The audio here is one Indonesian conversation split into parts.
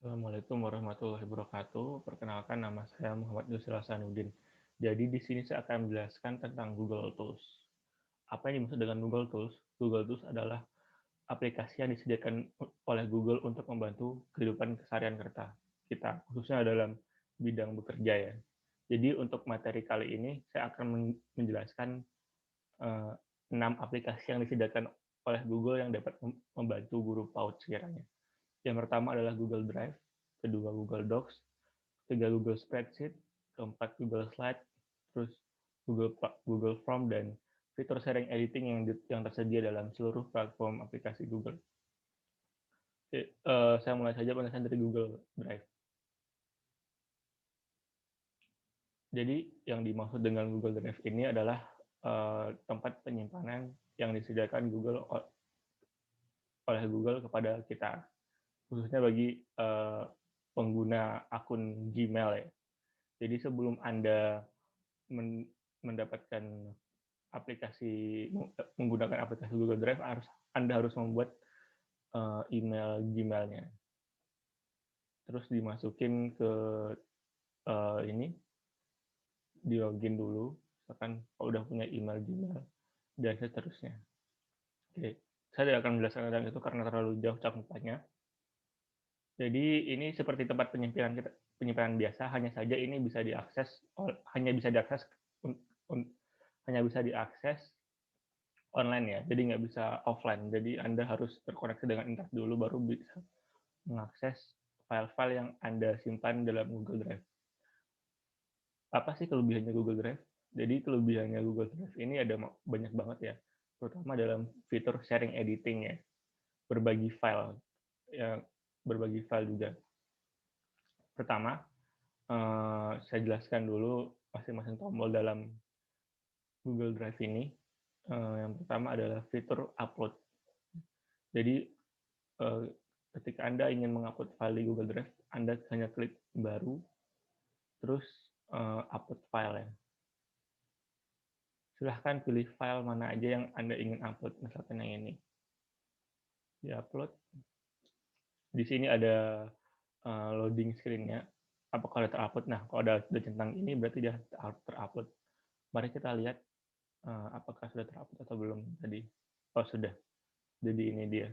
Assalamualaikum warahmatullahi wabarakatuh. Perkenalkan, nama saya Muhammad Yusuf Hasanuddin. Jadi di sini saya akan menjelaskan tentang Google Tools. Apa yang dimaksud dengan Google Tools? Google Tools adalah aplikasi yang disediakan oleh Google untuk membantu kehidupan keseharian kita, khususnya dalam bidang bekerja ya. Jadi untuk materi kali ini saya akan menjelaskan 6 aplikasi yang disediakan oleh Google yang dapat membantu guru PAUD sekiranya. Yang pertama adalah Google Drive, kedua Google Docs, ketiga Google Spreadsheet, keempat Google Slide, terus Google Form, dan fitur sharing editing yang tersedia dalam seluruh platform aplikasi Google. Oke, saya mulai saja penjelasan dari Google Drive. Jadi yang dimaksud dengan Google Drive ini adalah tempat penyimpanan yang disediakan Google oleh Google kepada kita, khususnya bagi pengguna akun Gmail ya. Jadi sebelum Anda mendapatkan menggunakan aplikasi Google Drive, Anda harus membuat email Gmail-nya. Terus dimasukin ke ini, di login dulu, misalkan kalau udah punya email Gmail, dan seterusnya. Oke, saya tidak akan menjelaskan tentang itu karena terlalu jauh cakupannya. Jadi ini seperti tempat penyimpanan biasa, hanya saja ini bisa diakses online ya, jadi nggak bisa offline. Jadi Anda harus terkoneksi dengan internet dulu baru bisa mengakses file-file yang Anda simpan dalam Google Drive. Apa sih kelebihannya Google Drive? Jadi kelebihannya Google Drive ini ada banyak banget ya, terutama dalam fitur sharing editing ya, berbagi file juga. Pertama, saya jelaskan dulu masing-masing tombol dalam Google Drive ini. Yang pertama adalah fitur upload. Jadi ketika Anda ingin mengupload file di Google Drive, Anda hanya klik baru, terus upload file ya. Silahkan pilih file mana aja yang Anda ingin upload, misalkan yang ini. Di-upload. Di sini ada loading screen-nya. Apakah sudah terupload? Nah, kalau sudah centang ini berarti sudah terupload. Mari kita lihat apakah sudah terupload atau belum tadi. Oh, sudah. Jadi ini dia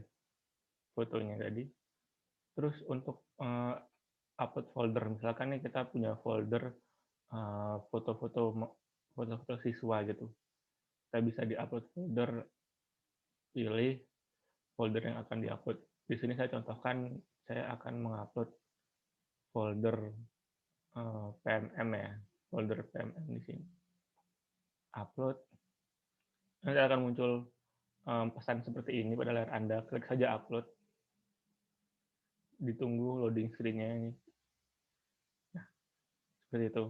fotonya tadi. Terus untuk upload folder, misalkan nih kita punya folder foto-foto siswa gitu. Kita bisa di-upload folder, pilih folder yang akan di-upload. Di sini saya contohkan, saya akan mengupload folder PMM ya, folder PMM di sini. Upload. Nanti akan muncul pesan seperti ini pada layar Anda. Klik saja upload. Ditunggu loading screen-nya ini. Nah, seperti itu.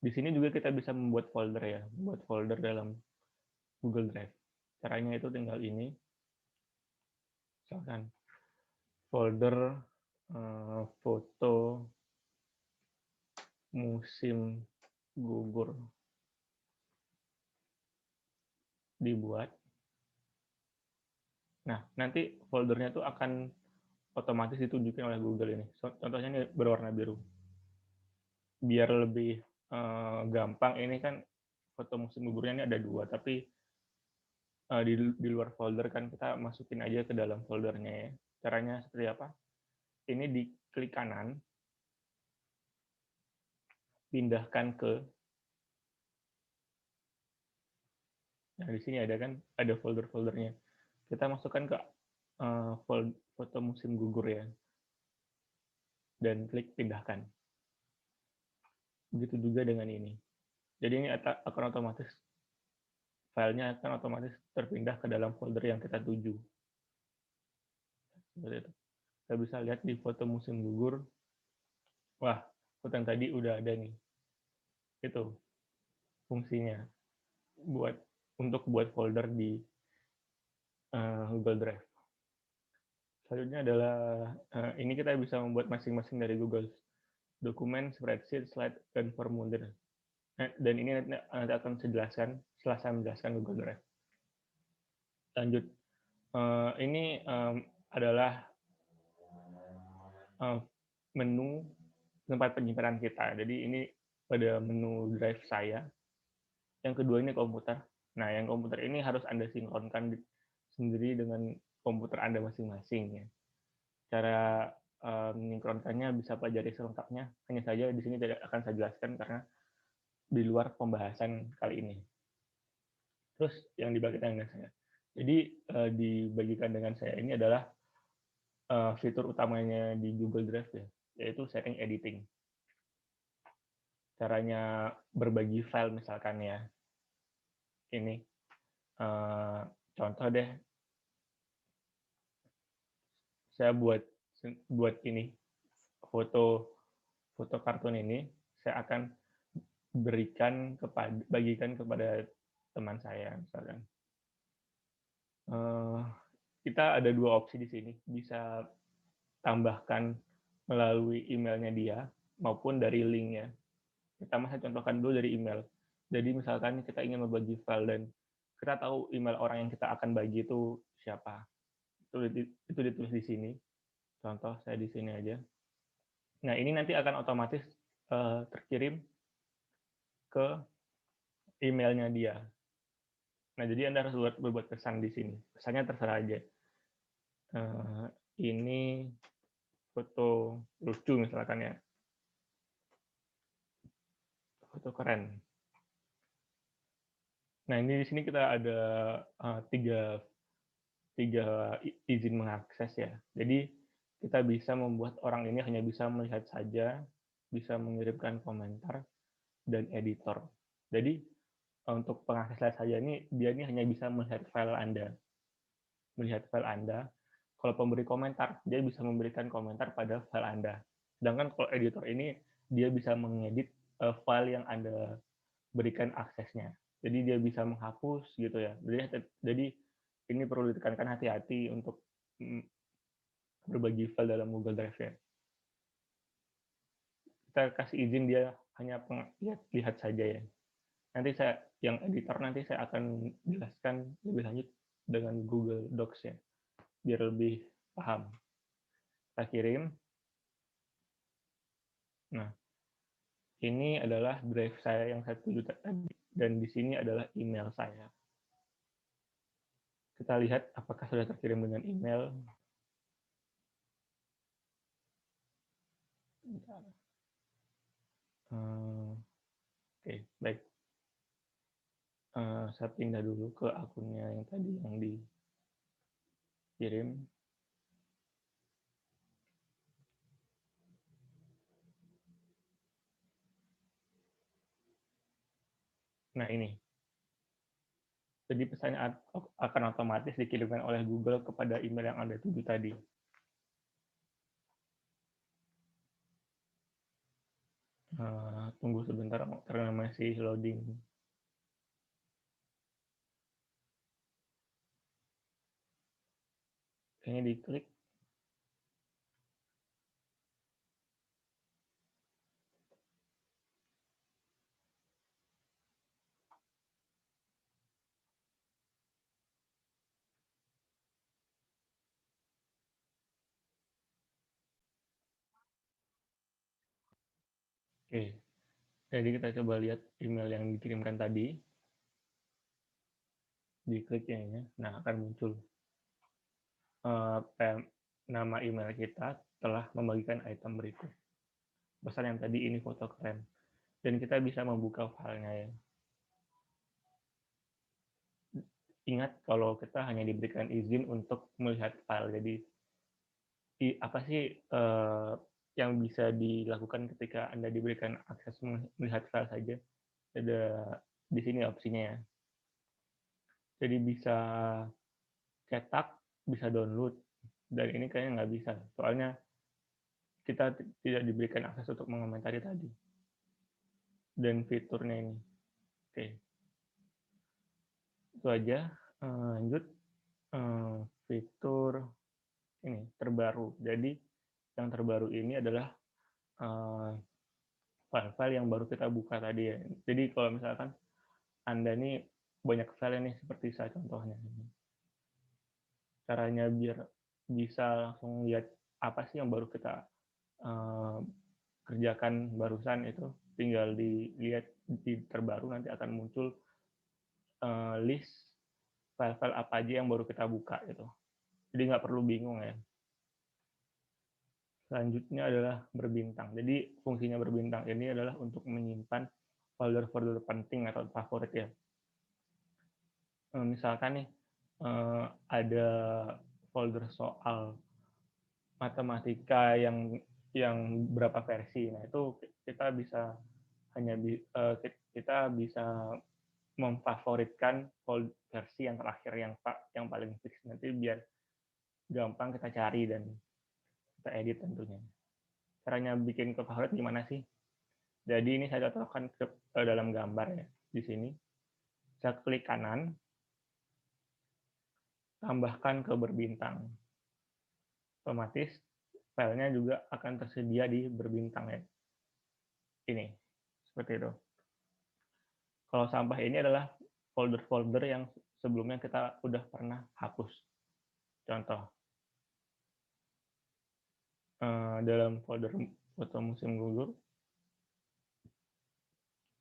Di sini juga kita bisa membuat folder ya, membuat folder dalam Google Drive. Caranya itu tinggal ini. Misalkan folder foto musim gugur dibuat. Nah, nanti foldernya itu akan otomatis ditunjukin oleh Google ini. Contohnya ini berwarna biru. Biar lebih gampang, ini kan foto musim gugurnya ini ada 2, tapi di luar folder kan kita masukin aja ke dalam foldernya ya. Caranya seperti apa? Ini di klik kanan, pindahkan ke, nah di sini ada kan, ada folder-foldernya. Kita masukkan ke foto musim gugur ya, dan klik pindahkan. Begitu juga dengan ini. Jadi ini akan otomatis, filenya akan otomatis terpindah ke dalam folder yang kita tuju. Seperti itu. Kita bisa lihat di foto musim gugur, wah, foto yang tadi udah ada nih. Itu fungsinya untuk buat folder di Google Drive. Selanjutnya adalah ini kita bisa membuat masing-masing dari Google dokumen, spreadsheet, slide, dan formulir. Dan ini nanti akan saya jelaskan setelah saya menjelaskan Google Drive. Lanjut, ini adalah menu tempat penyimpanan kita. Jadi ini pada menu drive saya. Yang kedua ini komputer. Nah, yang komputer ini harus Anda sinkronkan sendiri dengan komputer Anda masing-masing ya. Cara mensinkronkannya bisa pelajari selengkapnya. Hanya saja di sini tidak akan saya jelaskan karena di luar pembahasan kali ini. Terus yang dibagikan dengan saya. Jadi dibagikan dengan saya ini adalah fitur utamanya di Google Drive ya, yaitu sharing editing. Caranya berbagi file misalkan ya. Ini contoh deh, saya buat ini foto kartun ini, saya akan bagikan kepada teman saya misalkan. Kita ada dua opsi di sini, bisa tambahkan melalui emailnya dia maupun dari linknya. Pertama saya contohkan dulu dari email. Jadi misalkan kita ingin membagi file dan kita tahu email orang yang kita akan bagi itu siapa. Itu ditulis di sini. Contoh saya di sini aja. Nah, ini nanti akan otomatis terkirim ke emailnya dia. Nah, jadi Anda harus berbuat pesan di sini. Pesannya terserah aja. Ini foto lucu misalkan ya. Foto keren. Nah, ini di sini kita ada tiga izin mengakses ya. Jadi kita bisa membuat orang ini hanya bisa melihat saja, bisa mengirimkan komentar, dan editor. Jadi untuk pengakses lihat saja ini, dia ini hanya bisa melihat file Anda. Melihat file Anda. Kalau pemberi komentar, dia bisa memberikan komentar pada file Anda. Sedangkan kalau editor ini, dia bisa mengedit file yang Anda berikan aksesnya. Jadi dia bisa menghapus gitu ya. Jadi ini perlu ditekankan hati-hati untuk berbagi file dalam Google Drive ya. Kita kasih izin dia hanya lihat saja ya. Nanti yang editor nanti saya akan jelaskan lebih lanjut dengan Google Docs ya, biar lebih paham. Kita kirim. Nah, ini adalah drive saya yang saya tuju tadi, dan di sini adalah email saya. Kita lihat apakah sudah terkirim dengan email. Oke, baik. Saya pindah dulu ke akunnya yang tadi yang dikirim. Nah, ini. Jadi pesannya akan otomatis dikirimkan oleh Google kepada email yang Anda tuju tadi. Tunggu sebentar karena masih loading. Kayaknya diklik. Oke, jadi kita coba lihat email yang dikirimkan tadi. Dikliknya ya. Nah, akan muncul nama email kita telah membagikan item berikut. Pesan yang tadi ini foto keren. Dan kita bisa membuka filenya ya. Ingat kalau kita hanya diberikan izin untuk melihat file. Jadi apa sih yang bisa dilakukan ketika Anda diberikan akses melihat file saja? Ada di sini opsinya ya. Jadi bisa cetak, bisa download. Dan ini kayaknya nggak bisa. Soalnya kita tidak diberikan akses untuk mengomentari tadi. Dan fiturnya ini. Oke. Itu aja. Lanjut. Fitur ini terbaru. Jadi yang terbaru ini adalah file-file yang baru kita buka tadi ya. Jadi kalau misalkan Anda ini banyak file ini seperti saya contohnya. Caranya biar bisa langsung lihat apa sih yang baru kita uh, kerjakan barusan itu tinggal dilihat di terbaru, nanti akan muncul list file-file apa aja yang baru kita buka gitu. Jadi nggak perlu bingung ya. Selanjutnya adalah berbintang. Jadi fungsinya berbintang ini adalah untuk menyimpan folder-folder penting atau favorit ya. Misalkan nih ada folder soal matematika yang berapa versi. Nah, itu kita bisa kita bisa memfavoritkan versi yang terakhir yang paling fix, nanti biar gampang kita cari dan kita edit tentunya. Caranya bikin ke favorit gimana sih? Jadi ini saya contohkan ke dalam gambar ya. Di sini saya klik kanan, tambahkan ke berbintang. Otomatis filenya juga akan tersedia di berbintang ya. Ini seperti itu. Kalau sampah ini adalah folder-folder yang sebelumnya kita udah pernah hapus. Contoh, dalam folder foto musim gugur,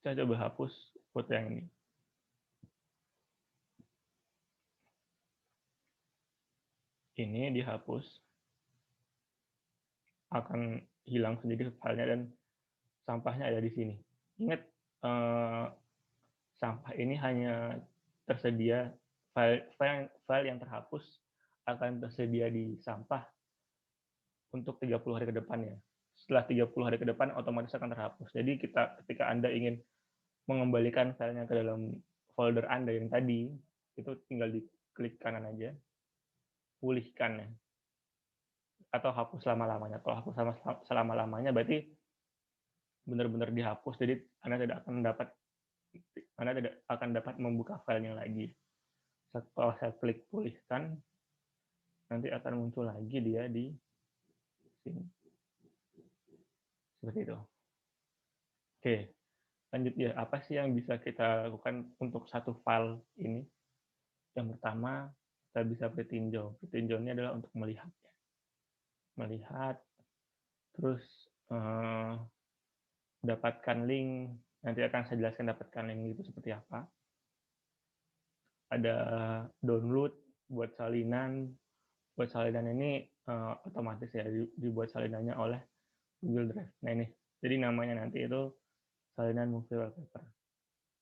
saya coba hapus foto yang ini. Ini dihapus, akan hilang sendiri filenya dan sampahnya ada di sini. Ingat, sampah ini hanya tersedia, file yang terhapus akan tersedia di sampah untuk 30 hari ke depan ya. Setelah 30 hari ke depan otomatis akan terhapus. Jadi ketika Anda ingin mengembalikan filenya ke dalam folder Anda yang tadi, itu tinggal diklik kanan aja, pulihkan ya. Atau hapus selama-lamanya. Kalau hapus selama-lamanya berarti benar-benar dihapus, jadi Anda tidak akan dapat membuka filenya lagi. Setelah saya klik pulihkan, nanti akan muncul lagi dia di sini. Seperti itu. Oke, lanjut ya. Apa sih yang bisa kita lakukan untuk satu file ini? Yang pertama, kita bisa pretinjau. Pretinjau ini adalah untuk melihat. Melihat, terus dapatkan link. Nanti akan saya jelaskan dapatkan link itu seperti apa. Ada download buat salinan. Buat salinan ini otomatis ya dibuat salinannya oleh Google Drive. Nah ini, jadi namanya nanti itu salinan movie wallpaper.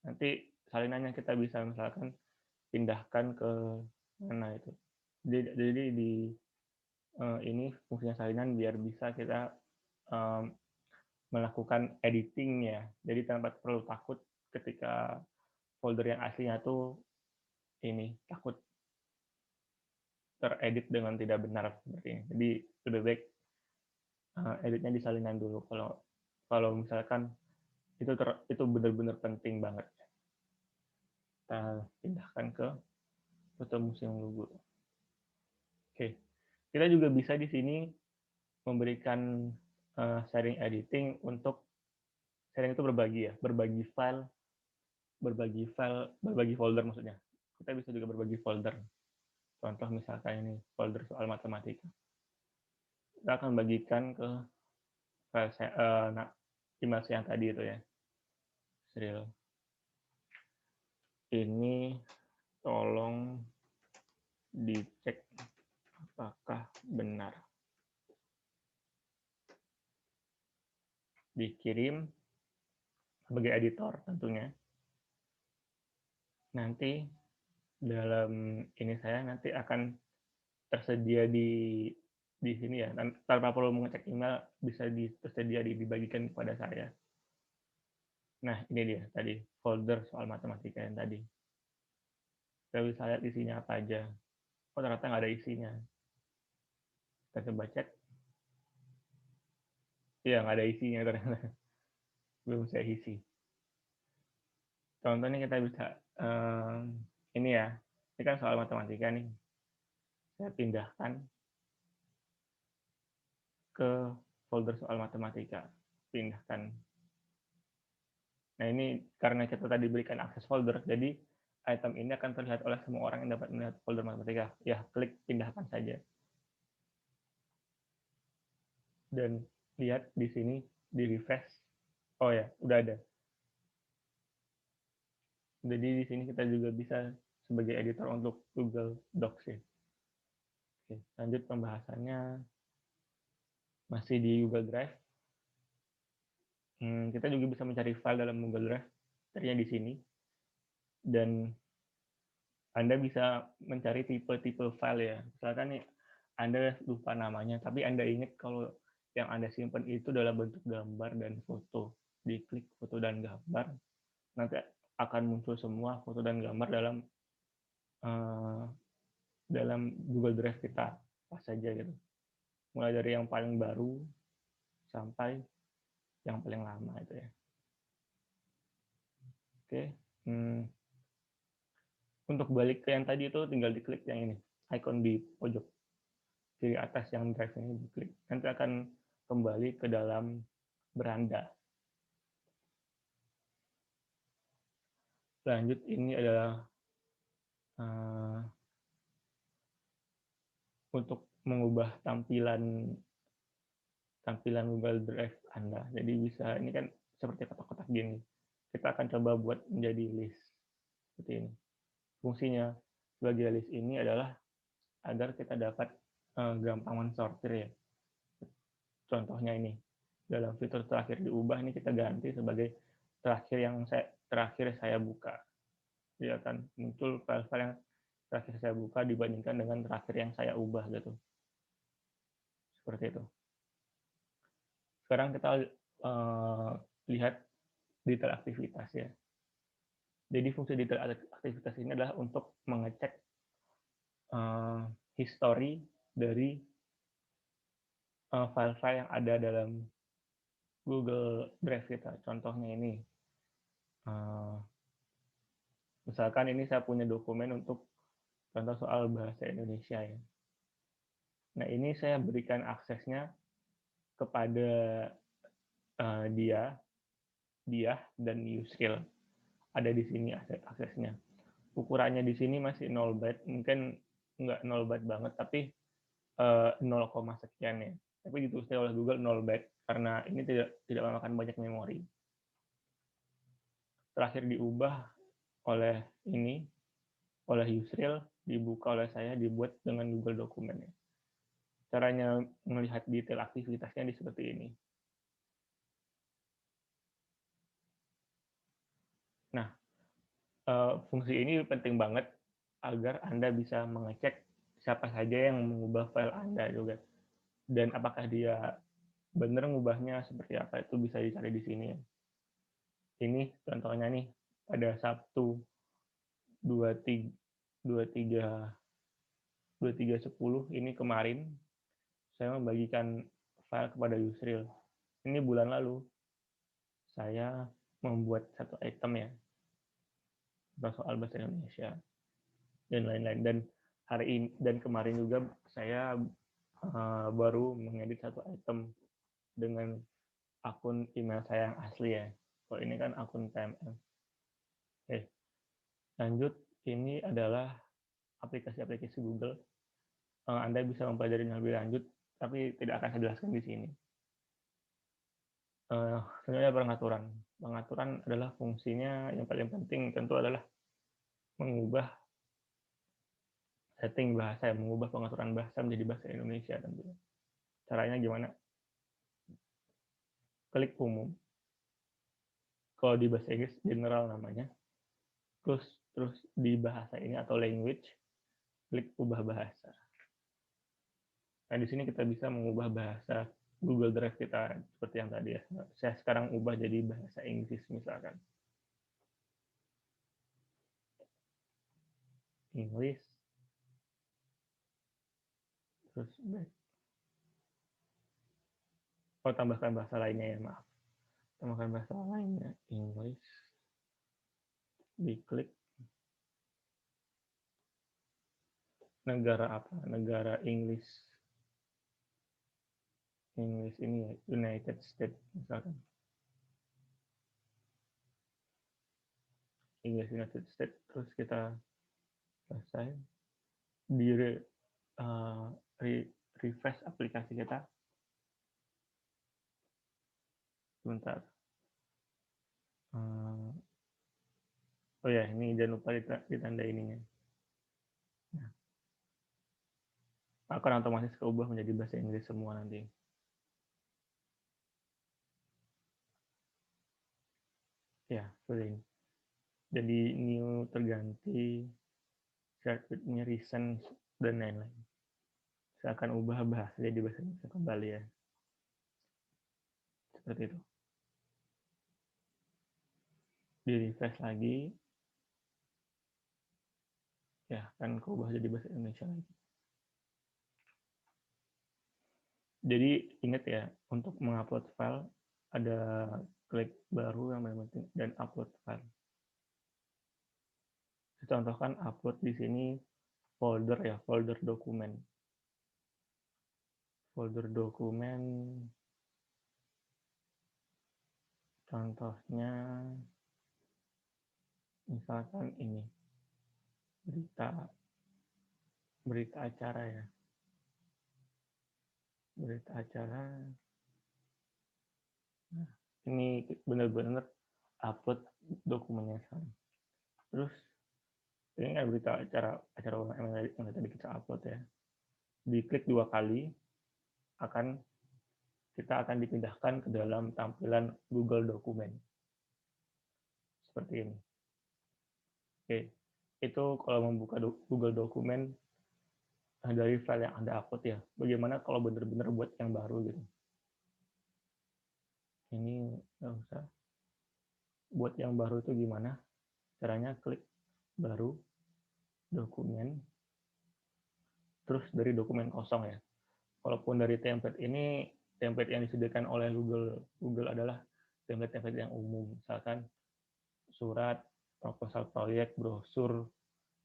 Nanti salinannya kita bisa misalkan pindahkan ke mana itu. Jadi di ini fungsinya salinan biar bisa kita melakukan editing ya. Jadi tanpa perlu takut ketika folder yang aslinya tuh ini takut teredit dengan tidak benar seperti ini. Jadi lebih baik editnya di salinan dulu. Kalau misalkan itu benar-benar penting banget. Kita pindahkan ke foto museum gugur. Oke, kita juga bisa di sini memberikan sharing editing untuk sharing itu berbagi ya, berbagi folder maksudnya. Kita bisa juga berbagi folder. Contoh misalkan ini folder soal matematika. Kita akan bagikan ke file email yang tadi itu ya. Serial. Ini tolong dicek apakah benar. Dikirim sebagai editor tentunya. Nanti dalam ini saya nanti akan tersedia di sini ya, tanpa perlu mengecek email bisa tersedia dibagikan kepada saya. Nah ini dia tadi folder soal matematika yang tadi. Kita bisa lihat isinya apa aja. Oh ternyata nggak ada isinya. Kita coba cek. Iya nggak ada isinya ternyata. Belum saya isi. Contohnya kita bisa ini ya. Ini kan soal matematika nih. Saya pindahkan ke folder soal matematika. Pindahkan. Nah ini karena kita tadi berikan akses folder, jadi item ini akan terlihat oleh semua orang yang dapat melihat folder matematika. Ya, klik pindahkan saja. Dan lihat di sini, di refresh. Oh ya, udah ada. Jadi di sini kita juga bisa sebagai editor untuk Google Docs ya. Oke, lanjut pembahasannya masih di Google Drive. Kita juga bisa mencari file dalam Google Drive, caranya di sini. Dan Anda bisa mencari tipe-tipe file ya. Misalkan nih, Anda lupa namanya, tapi Anda ingat kalau yang Anda simpan itu dalam bentuk gambar dan foto. Diklik foto dan gambar, nanti akan muncul semua foto dan gambar uh, dalam Google Drive kita, pas saja gitu. Mulai dari yang paling baru sampai yang paling lama itu ya. Oke. Hmm. Untuk balik ke yang tadi itu tinggal diklik yang ini, icon di pojok kiri atas yang drive ini diklik. Nanti akan kembali ke dalam beranda. Lanjut, ini adalah untuk mengubah tampilan Google Drive Anda. Jadi bisa, ini kan seperti kotak-kotak gini. Kita akan coba buat menjadi list seperti ini. Fungsinya sebagai list ini adalah agar kita dapat gampang mensortir ya. Contohnya ini, dalam fitur terakhir diubah ini kita ganti sebagai terakhir saya buka. Dia akan muncul file-file yang terakhir saya buka dibandingkan dengan terakhir yang saya ubah gitu. Seperti itu. Sekarang kita lihat detail aktivitas ya. Jadi fungsi detail aktivitas ini adalah untuk mengecek history dari file-file yang ada dalam Google Drive kita. Contohnya ini, misalkan ini saya punya dokumen untuk contoh soal bahasa Indonesia ya. Nah ini saya berikan aksesnya kepada dia dan Yusril. Ada di sini aksesnya. Ukurannya di sini masih 0 byte, mungkin nggak 0 byte banget, tapi 0, sekian ya. Tapi ditulisnya oleh Google 0 byte karena ini tidak memakan banyak memori. Terakhir diubah oleh Yusril, dibuka oleh saya, dibuat dengan Google Dokumen ya. Caranya melihat detail aktivitasnya di seperti ini. Nah, fungsi ini penting banget agar Anda bisa mengecek siapa saja yang mengubah file Anda juga. Dan apakah dia benar ngubahnya seperti apa, itu bisa dicari di sini ya. Ini contohnya nih, pada Sabtu 23.10 ini kemarin, saya membagikan file kepada Yusril. Ini bulan lalu, saya membuat satu item ya, soal bahasa Indonesia, dan lain-lain. Dan hari ini dan kemarin juga saya baru mengedit satu item dengan akun email saya yang asli ya. Kalau ini kan akun PMM. Oke, lanjut. Ini adalah aplikasi-aplikasi Google. Anda bisa mempelajari lebih lanjut, tapi tidak akan saya jelaskan di sini. Sebenarnya pengaturan. Pengaturan adalah fungsinya yang paling penting tentu adalah mengubah setting bahasa, mengubah pengaturan bahasa menjadi bahasa Indonesia tentunya. Caranya gimana? Klik umum. Kalau di bahasa Inggris general namanya. Terus di bahasa ini atau language, klik ubah bahasa. Nah, di sini kita bisa mengubah bahasa Google Drive kita seperti yang tadi ya. Saya sekarang ubah jadi bahasa Inggris misalkan. English, terus back. Oh, tambahkan bahasa lainnya ya, maaf. Tambahkan bahasa lainnya, English. Diklik. Negara apa? Negara English. English ini ya, United States misalkan. English United States, terus kita selesai. Di refresh aplikasi kita. Sebentar. Oh ya, ini jangan lupa ditanda ininya. Nah, akan otomatis keubah menjadi bahasa Inggris semua nanti. Ya, seperti ini. Jadi new terganti, shortcutnya recent, dan lain-lain. Saya akan ubah bahasa jadi bahasa Inggris kembali ya. Seperti itu. Di refresh lagi. Ya, kan keubah jadi bahasa Indonesia lagi. Jadi ingat ya, untuk mengupload file ada klik baru yang paling penting dan upload file. Saya contohkan upload di sini folder ya, folder dokumen. Folder dokumen contohnya misalkan ini berita acara ya. Berita acara. Nah, ini benar-benar upload dokumennya sekarang. Terus ini kan berita acara yang tadi kita upload ya. Diklik 2 kali kita akan dipindahkan ke dalam tampilan Google Dokumen. Seperti ini. Oke. Itu kalau membuka Google Dokumen dari file yang Anda upload ya. Bagaimana kalau benar-benar buat yang baru gitu. Ini nggak usah. Buat yang baru itu gimana? Caranya klik baru, dokumen, terus dari dokumen kosong ya. Walaupun dari template ini, template yang disediakan oleh Google adalah template-template yang umum. Misalkan surat, proposal proyek, brosur,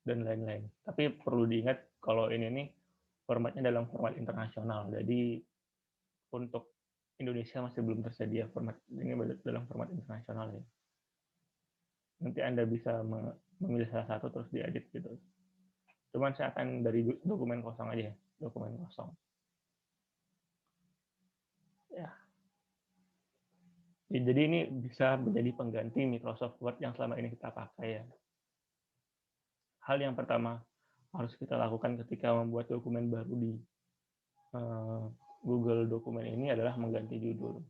dan lain-lain. Tapi perlu diingat kalau ini nih formatnya dalam format internasional. Jadi untuk Indonesia masih belum tersedia format ini dalam format internasional ya. Nanti Anda bisa memilih salah satu terus diedit gitu. Cuman saya akan dari dokumen kosong aja, dokumen kosong. Ya. Jadi ini bisa menjadi pengganti Microsoft Word yang selama ini kita pakai ya. Hal yang pertama harus kita lakukan ketika membuat dokumen baru di Google Dokumen ini adalah mengganti judul.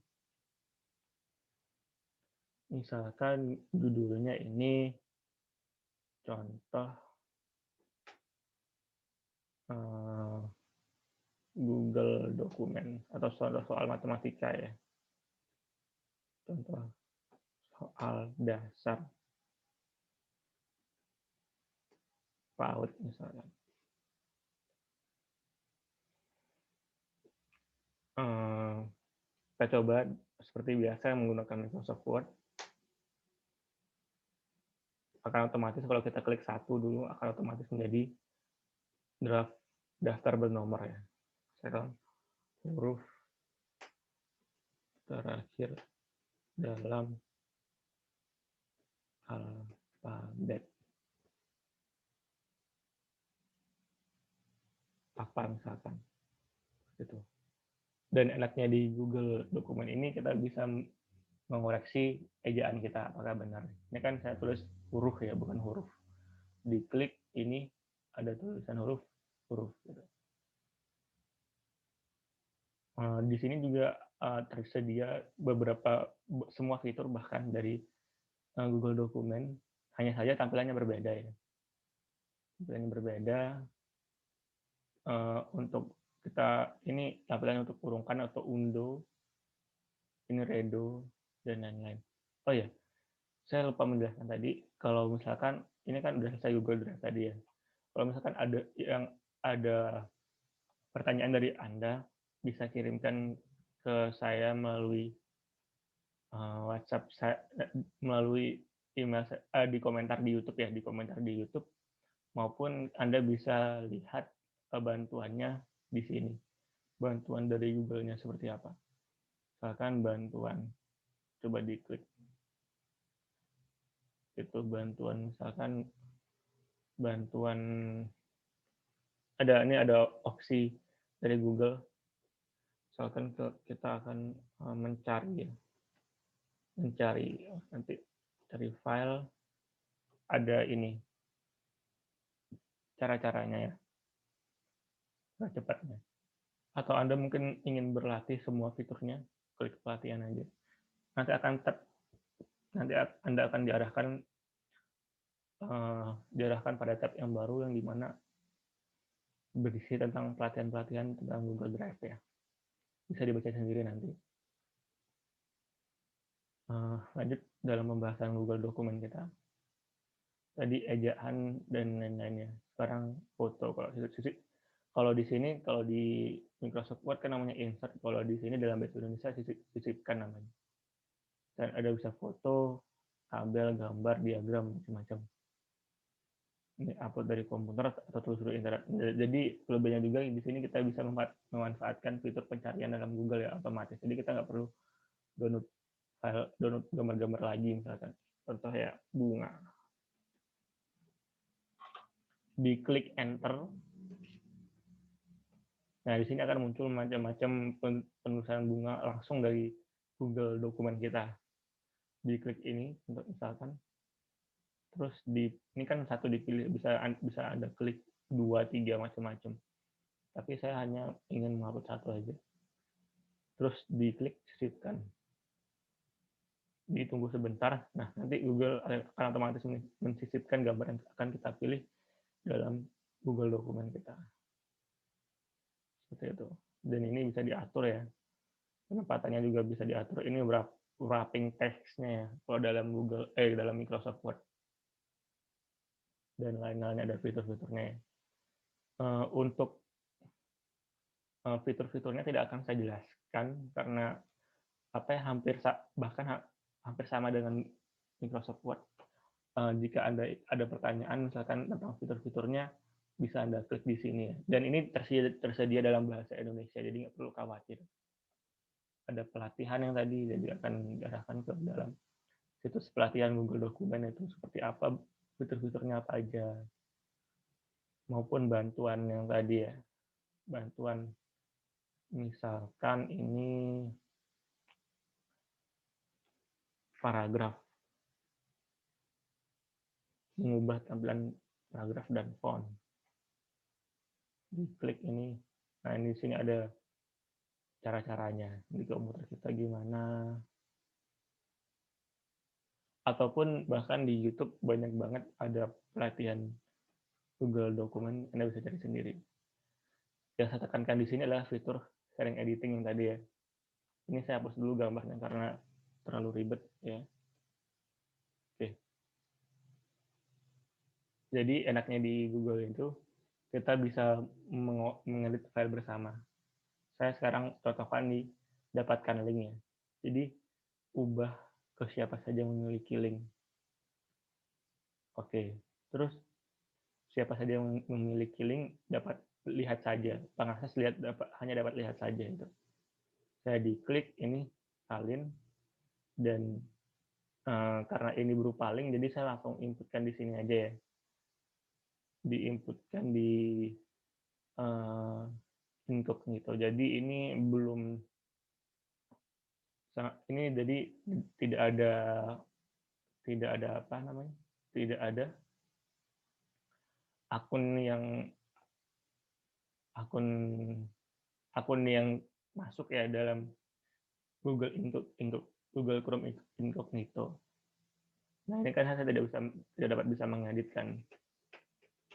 Misalkan judulnya ini contoh Google Dokumen atau soal matematika ya. Contoh soal dasar PAUD misalnya. Kita coba seperti biasa menggunakan Microsoft Word. Akan otomatis kalau kita klik satu dulu akan otomatis menjadi draft daftar bernomor ya. Misalkan huruf terakhir dalam alfabet apa misalkan gitu. Dan enaknya di Google Dokumen ini kita bisa mengoreksi ejaan kita apakah benar. Ini kan saya tulis huruf ya, bukan huruf. Diklik ini ada tulisan huruf gitu. Di sini juga tersedia semua fitur bahkan dari Google Dokumen, hanya saja tampilannya berbeda ya. Tampilannya berbeda. Untuk kita ini tampilannya untuk urungkan atau undo, ini redo dan lain-lain. Oh ya, saya lupa menjelaskan tadi kalau misalkan ini kan udah selesai Google Drive tadi ya. Kalau misalkan ada pertanyaan dari Anda, bisa kirimkan ke saya melalui WhatsApp saya, melalui email di komentar di YouTube ya, di komentar di YouTube, maupun Anda bisa lihat bantuannya di sini. Bantuan dari Google-nya seperti apa. Misalkan bantuan, coba diklik. Itu bantuan, misalkan bantuan, ini ada opsi dari Google. Misalkan kita akan mencari ya. mencari, nanti cari file, ada ini cara-caranya ya, cara cepatnya. Atau Anda mungkin ingin berlatih semua fiturnya, klik pelatihan aja. Nanti Anda akan diarahkan pada tab yang baru yang dimana berisi tentang pelatihan-pelatihan tentang Google Drive ya. Bisa dibaca sendiri nanti. Lanjut dalam pembahasan Google Dokumen kita. Tadi ejaan dan lain-lainnya. Sekarang foto. Kalau di sini, kalau di Microsoft Word kan namanya insert. Kalau di sini dalam bahasa Indonesia sisipkan namanya. Dan ada bisa foto, tabel, gambar, diagram, macam-macam. Ini upload dari komputer atau telusuri internet. Jadi kelebihannya juga di sini kita bisa memanfaatkan fitur pencarian dalam Google ya otomatis. Jadi kita nggak perlu download gambar-gambar lagi misalkan. Contoh ya bunga. Diklik enter. Nah di sini akan muncul macam-macam penulisan bunga langsung dari Google Dokumen kita. Diklik ini untuk misalkan. Terus ini kan satu dipilih, bisa Anda klik 2, 3 macam-macam. Tapi saya hanya ingin mengupload satu aja. Terus diklik sisipkan. Ditunggu sebentar. Nah, nanti Google akan otomatis mensisipkan gambar yang akan kita pilih dalam Google Dokumen kita. Seperti itu. Dan ini bisa diatur ya. Penempatannya juga bisa diatur. Ini wrapping text-nya ya. Kalau dalam Microsoft Word. Dan lain-lainnya ada fitur-fiturnya ya. Untuk fitur-fiturnya tidak akan saya jelaskan karena hampir sama dengan Microsoft Word. Jika Anda ada pertanyaan misalkan tentang fitur-fiturnya, bisa Anda klik di sini ya. Dan ini tersedia dalam bahasa Indonesia, jadi nggak perlu khawatir. Ada pelatihan yang tadi, jadi akan diarahkan ke dalam situs pelatihan Google Dokumen itu seperti apa, fitur-fiturnya apa aja. Maupun bantuan yang tadi ya. Bantuan misalkan ini paragraf. Mengubah tampilan paragraf dan font. Diklik ini. Nah, ini di sini ada cara-caranya di komputer kita gimana. Ataupun bahkan di YouTube banyak banget ada pelatihan Google Dokumen, Anda bisa cari sendiri. Yang saya tekankan di sini adalah fitur sharing editing yang tadi ya. Ini saya hapus dulu gambarnya karena terlalu ribet ya. Oke. Jadi enaknya di Google itu kita bisa mengedit file bersama. Saya sekarang cocokkan di dapatkan linknya. Jadi ubah ke siapa saja yang memiliki link. Oke. Terus siapa saja yang memiliki link dapat lihat saja. Pengakses hanya dapat lihat saja itu. Saya diklik ini salin dan karena ini berupa link, jadi saya langsung inputkan di sini aja ya. Diinputkan di incognito. Jadi ini belum jadi tidak ada apa namanya? Tidak ada akun yang masuk ya dalam Google Chrome Incognito. Nah ini kan saya tidak dapat bisa mengeditkan,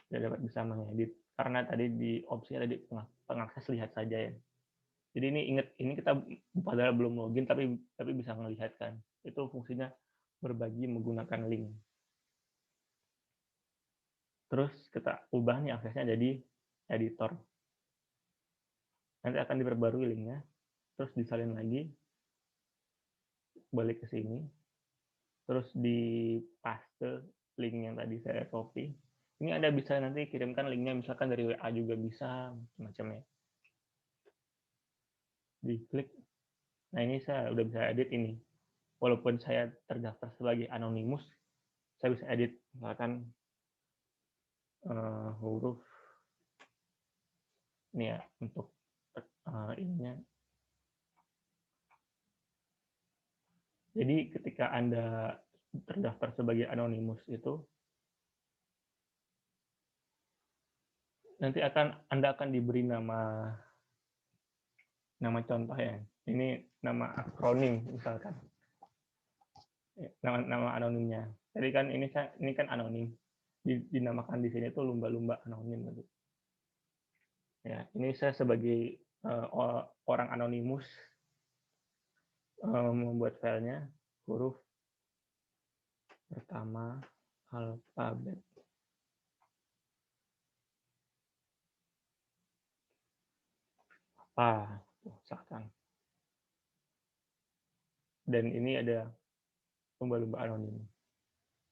tidak dapat bisa mengedit karena tadi di opsi ada di pengakses lihat saja ya. Jadi ini ingat, ini kita padahal belum login tapi bisa melihat kan. Itu fungsinya berbagi menggunakan link. Terus kita ubah nih aksesnya jadi editor. Nanti akan diperbarui linknya. Terus disalin lagi. Balik ke sini. Terus di paste link yang tadi saya copy. Ini Anda bisa nanti kirimkan linknya misalkan dari WA juga bisa, macam-macamnya. Diklik. Nah ini saya udah bisa edit ini. Walaupun saya terdaftar sebagai anonimus, saya bisa edit misalkan huruf ini ya untuk ininya Jadi ketika Anda terdaftar sebagai anonimus itu, nanti Anda akan diberi nama contoh ya. Ini nama akronim misalkan. Nama anonimnya. Jadi kan ini kan anonim. Dinamakan di sini itu lumba-lumba anonim gitu. Ya, ini saya sebagai orang anonimus membuat filenya huruf pertama alfabet. Misalkan. Dan ini ada lumba-lumba anonim.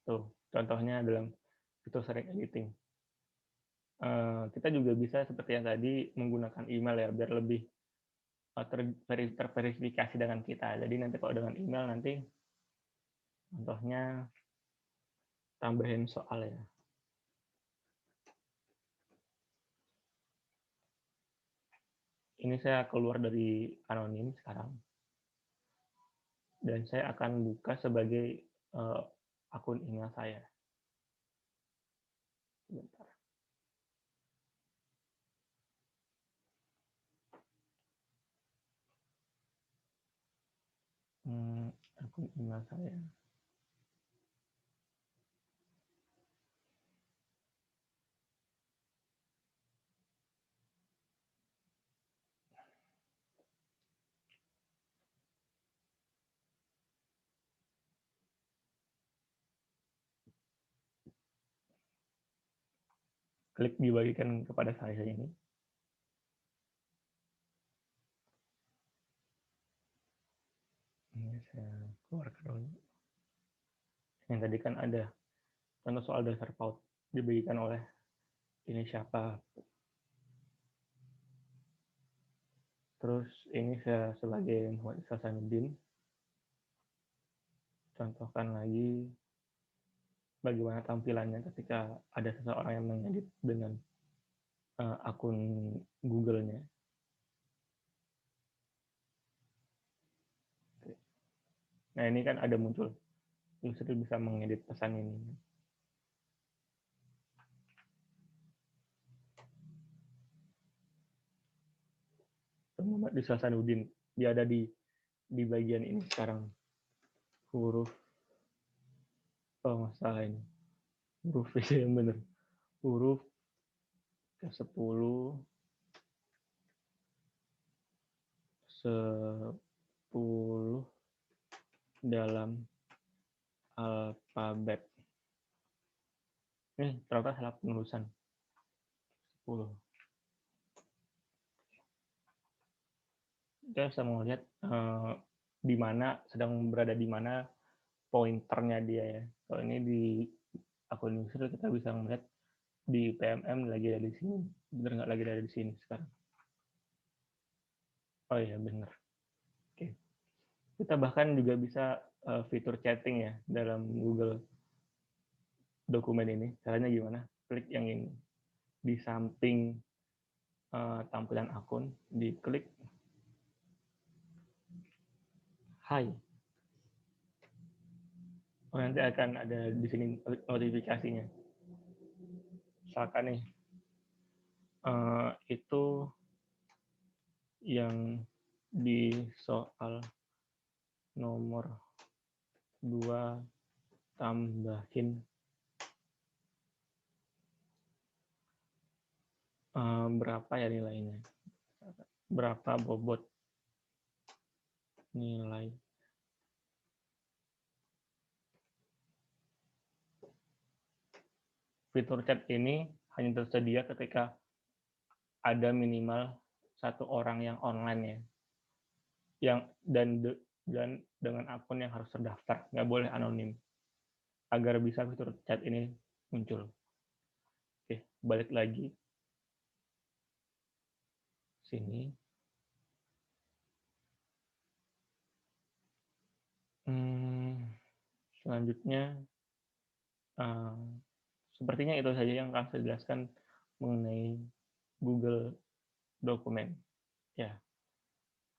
Tuh, contohnya dalam fitur sering editing. Kita juga bisa seperti yang tadi menggunakan email ya, biar lebih terverifikasi dengan kita. Jadi nanti kalau dengan email nanti contohnya tambahin soal ya. Ini saya keluar dari anonim sekarang. Dan saya akan buka sebagai akun email saya. Sebentar. Akun email saya. Klik dibagikan kepada saya ini. Ini saya keluarkan dulu. Yang tadi kan ada contoh soal dasar PAUD dibagikan oleh ini siapa. Terus ini saya sebagai Muhammad Hasanuddin contohkan lagi bagaimana tampilannya ketika ada seseorang yang mengedit dengan akun Google-nya. Nah ini kan ada muncul user bisa mengedit pesan ini. Muhammad Hasanuddin, dia ada di bagian ini sekarang. Huruf masalah ini huruf yang benar, huruf ke-10 dalam alfabet. Ini ternyata salah penulisan 10. Kita bisa melihat di mana sedang berada di mana pointernya dia ya. Kalau ini di akun user kita bisa melihat di PMM lagi ada di sini. Bener nggak lagi ada di sini sekarang? Oh iya bener. Oke. Kita bahkan juga bisa fitur chatting ya dalam Google dokumen ini. Caranya gimana? Klik yang ini. Di samping tampilan akun, diklik Hai. Oh, nanti akan ada di sini notifikasinya. Misalkan nih, itu yang di soal nomor 2 tambahin berapa ya nilainya? Berapa bobot nilai? Fitur chat ini hanya tersedia ketika ada minimal satu orang yang online ya, yang dan dengan akun yang harus terdaftar, nggak boleh anonim, agar bisa fitur chat ini muncul. Oke, balik lagi sini. Selanjutnya, sepertinya itu saja yang akan saya jelaskan mengenai Google Dokumen. Ya,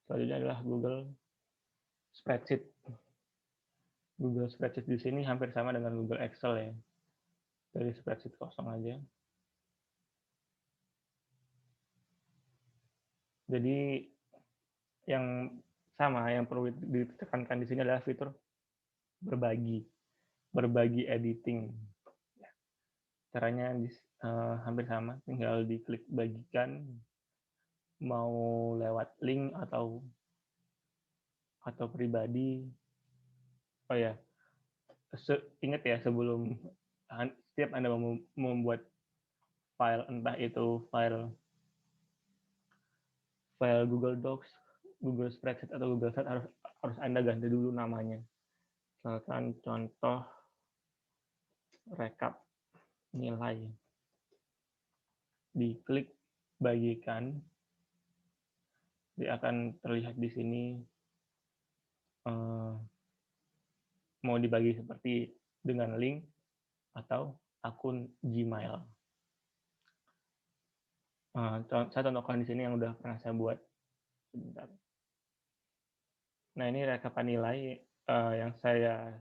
selanjutnya adalah Google Spreadsheet. Google Spreadsheet di sini hampir sama dengan Google Excel ya. Dari spreadsheet kosong aja. Jadi yang sama yang perlu ditekankan di sini adalah fitur berbagi editing. Caranya hampir sama, tinggal diklik bagikan, mau lewat link atau pribadi. Oh ya, ingat ya, sebelum setiap Anda membuat file, entah itu file Google Docs, Google Spreadsheet atau Google Sheet, harus Anda ganti dulu namanya. Misalkan contoh rekap nilai, diklik bagikan, dia akan terlihat di sini mau dibagi seperti dengan link atau akun Gmail. Saya contohkan di sini yang udah pernah saya buat. Sebentar. Nah, ini rekapan nilai yang saya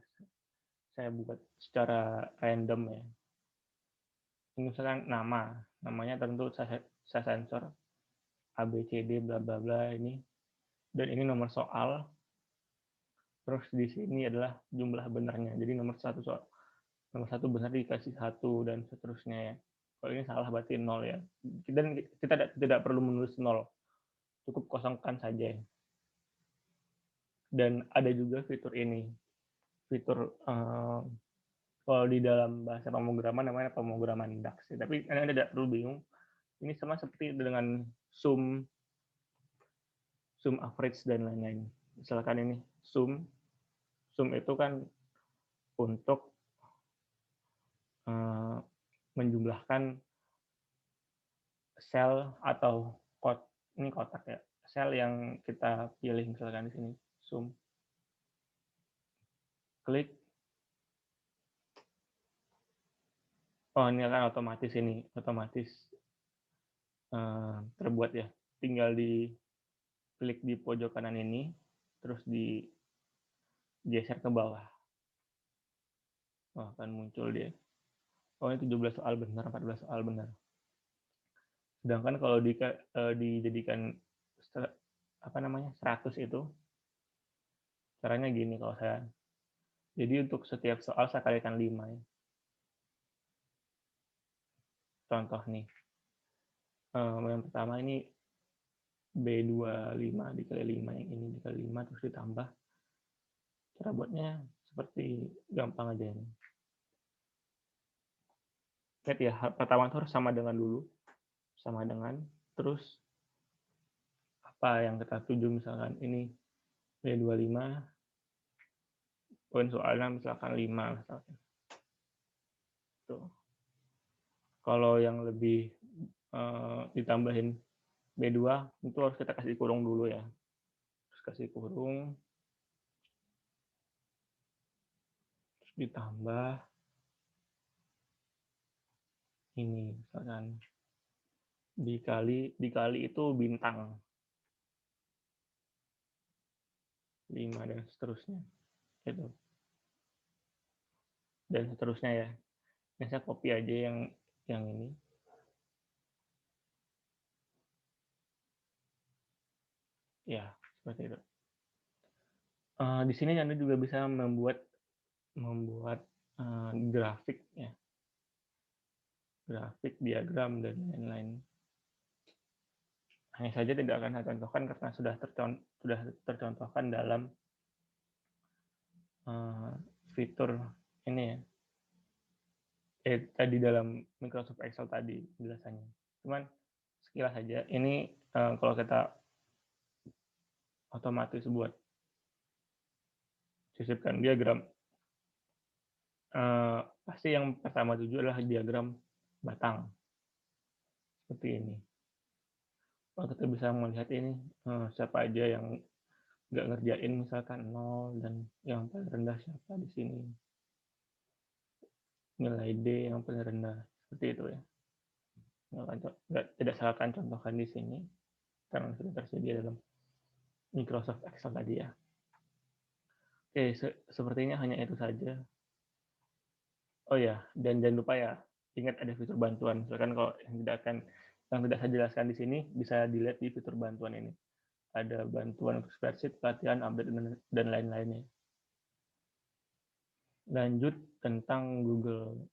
buat secara random ya. Ini misalkan namanya tentu saya sensor A B C D bla bla bla ini, dan ini nomor soal. Terus di sini adalah jumlah benarnya. Jadi nomor satu benar dikasih 1 dan seterusnya ya. Kalau ini salah berarti 0 ya. Dan kita tidak perlu menulis 0. Cukup kosongkan saja. Dan ada juga fitur ini. Fitur kalau di dalam bahasa pemrograman namanya pemrograman DAX. Tapi Anda tidak perlu bingung. Ini sama seperti dengan sum average dan lain-lain. Misalkan ini sum itu kan untuk menjumlahkan sel atau ini kotak ya, sel yang kita pilih. Misalkan di sini sum, klik, ini akan otomatis terbuat ya, tinggal di klik di pojok kanan ini, terus digeser ke bawah, akan muncul dia. Ini 17 soal benar, 14 soal benar. Sedangkan kalau dijadikan 100 itu, caranya gini kalau saya. Jadi untuk setiap soal saya kalikan 5 ya. Contoh nih. Yang pertama ini B25 dikali 5, yang ini dikali 5 terus ditambah. Cara buatnya seperti gampang aja ini. Lihat ya, pertama itu harus sama dengan dulu. Sama dengan, terus apa yang kita tuju, misalkan ini B25, poin soalnya misalkan 5 misalkan. Tuh. Kalau yang lebih ditambahin B2 itu harus kita kasih kurung dulu ya. Terus kasih kurung, terus ditambah ini misalkan dikali itu bintang 5 dan seterusnya gitu. Dan seterusnya ya. Ini saya copy aja yang ini. Ya, seperti itu. Di sini Anda juga bisa membuat grafik ya. Grafik, diagram, dan lain-lain. Hanya saja tidak akan saya contohkan karena sudah tercontohkan dalam fitur ini ya. Tadi dalam Microsoft Excel tadi penjelasannya. Cuman sekilas saja, ini kalau kita otomatis buat sisipkan diagram, pasti yang pertama tuju adalah diagram batang. Seperti ini. Kalau kita bisa melihat ini, siapa aja yang nggak ngerjain misalkan 0, dan yang paling rendah siapa di sini. Nilai D yang paling rendah. Seperti itu ya. Tidak salahkan contohkan di sini, karena sudah tersedia dalam Microsoft Excel tadi ya. Oke, sepertinya hanya itu saja. Oh ya, dan jangan lupa ya, ingat ada fitur bantuan. Misalkan kalau yang tidak saya jelaskan di sini bisa dilihat di fitur bantuan ini. Ada bantuan untuk spreadsheet, pelatihan, update, dan lain-lainnya. Lanjut tentang Google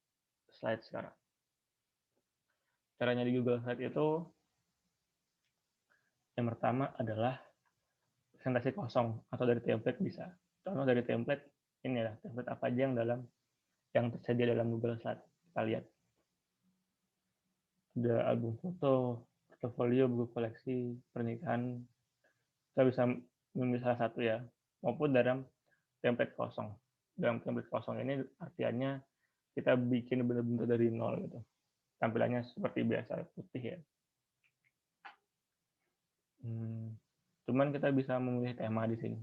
Slide sekarang. Caranya di Google Slide itu yang pertama adalah presentasi kosong atau dari template bisa. Contoh dari template ini ya, template apa aja yang tersedia dalam Google Slide. Kita lihat ada album foto, portofolio, buku koleksi, pernikahan. Kita bisa memilih salah satu ya, maupun dalam template kosong. Dalam template kosong ini artinya kita bikin benar-benar dari nol gitu. Tampilannya seperti biasa putih ya. Cuman kita bisa memilih tema di sini.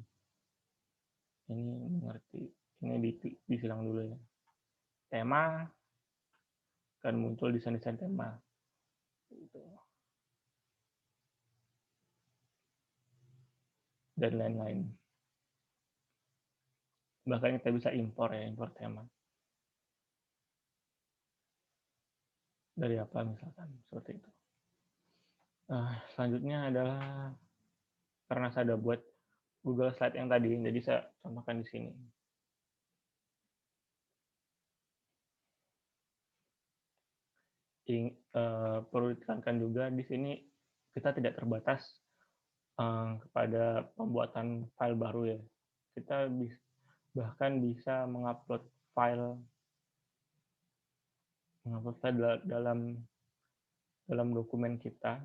Ini mengerti. Ini disilang dulu ya. Tema akan muncul desain-desain tema. Gitu. Dan lain-lain. Bahkan kita bisa impor tema. Dari apa misalkan, seperti itu. Selanjutnya adalah karena saya sudah buat Google Slide yang tadi, jadi saya contohkan di sini. Perlu ditekankan juga di sini kita tidak terbatas kepada pembuatan file baru ya. Kita bahkan bisa mengupload file dalam dokumen kita,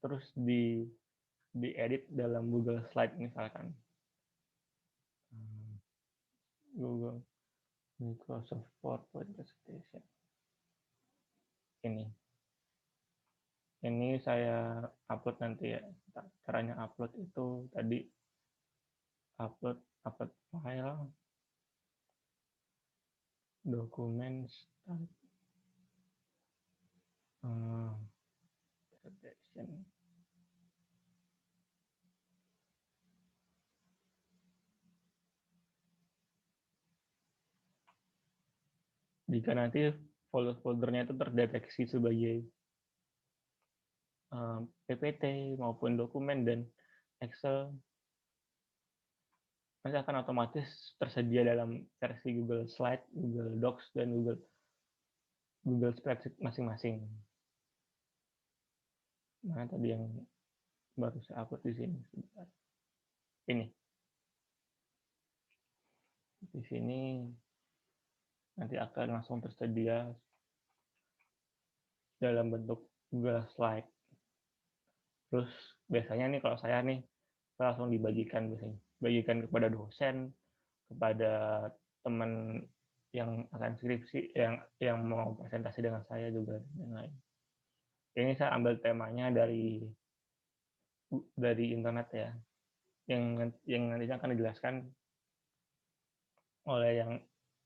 terus diedit dalam Google Slide misalkan. Google Microsoft PowerPoint Presentation. Ini saya upload nanti ya. Caranya upload itu tadi upload file, dokumen, start, presentation. Jika nanti folder-foldernya itu terdeteksi sebagai PPT maupun dokumen dan Excel, nanti akan otomatis tersedia dalam versi Google Slide, Google Docs, dan Google Spreadsheet masing-masing. Nah, tadi yang baru saya upload di sini. Ini. Di sini nanti akan langsung tersedia dalam bentuk Google Slide. Terus biasanya nih kalau saya langsung dibagikan biasanya. Bagikan kepada dosen, kepada teman yang akan skripsi, yang mau presentasi dengan saya juga dan lain. Ini saya ambil temanya dari internet ya, yang nantinya akan dijelaskan oleh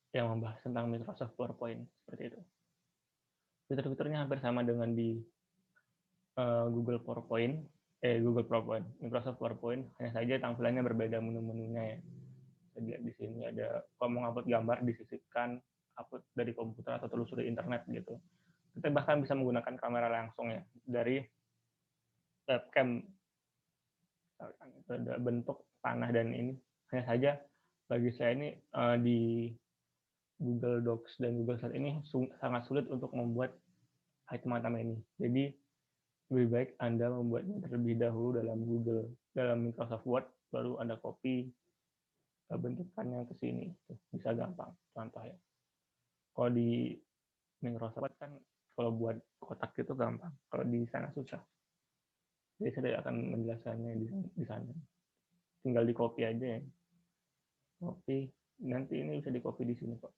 yang membahas tentang Microsoft PowerPoint seperti itu. Fitur-fiturnya hampir sama dengan di Google PowerPoint, Microsoft PowerPoint, hanya saja tampilannya berbeda menu-menunya ya. Lihat di sini ada kalau mau upload gambar disisipkan, upload dari komputer atau telusuri internet gitu. Kita bahkan bisa menggunakan kamera langsung ya dari webcam. Ada bentuk panah dan ini hanya saja bagi saya ini di Google Docs dan Google Slide ini sangat sulit untuk membuat item-item ini. Jadi lebih baik Anda membuatnya terlebih dahulu dalam Microsoft Word, baru Anda copy bentukannya ke sini. Bisa gampang, contoh ya. Kalau di Microsoft Word kan kalau buat kotak itu gampang, kalau di sana susah. Jadi saya akan menjelaskannya di sana. Tinggal di copy aja ya. Copy, nanti ini bisa di copy di sini kok.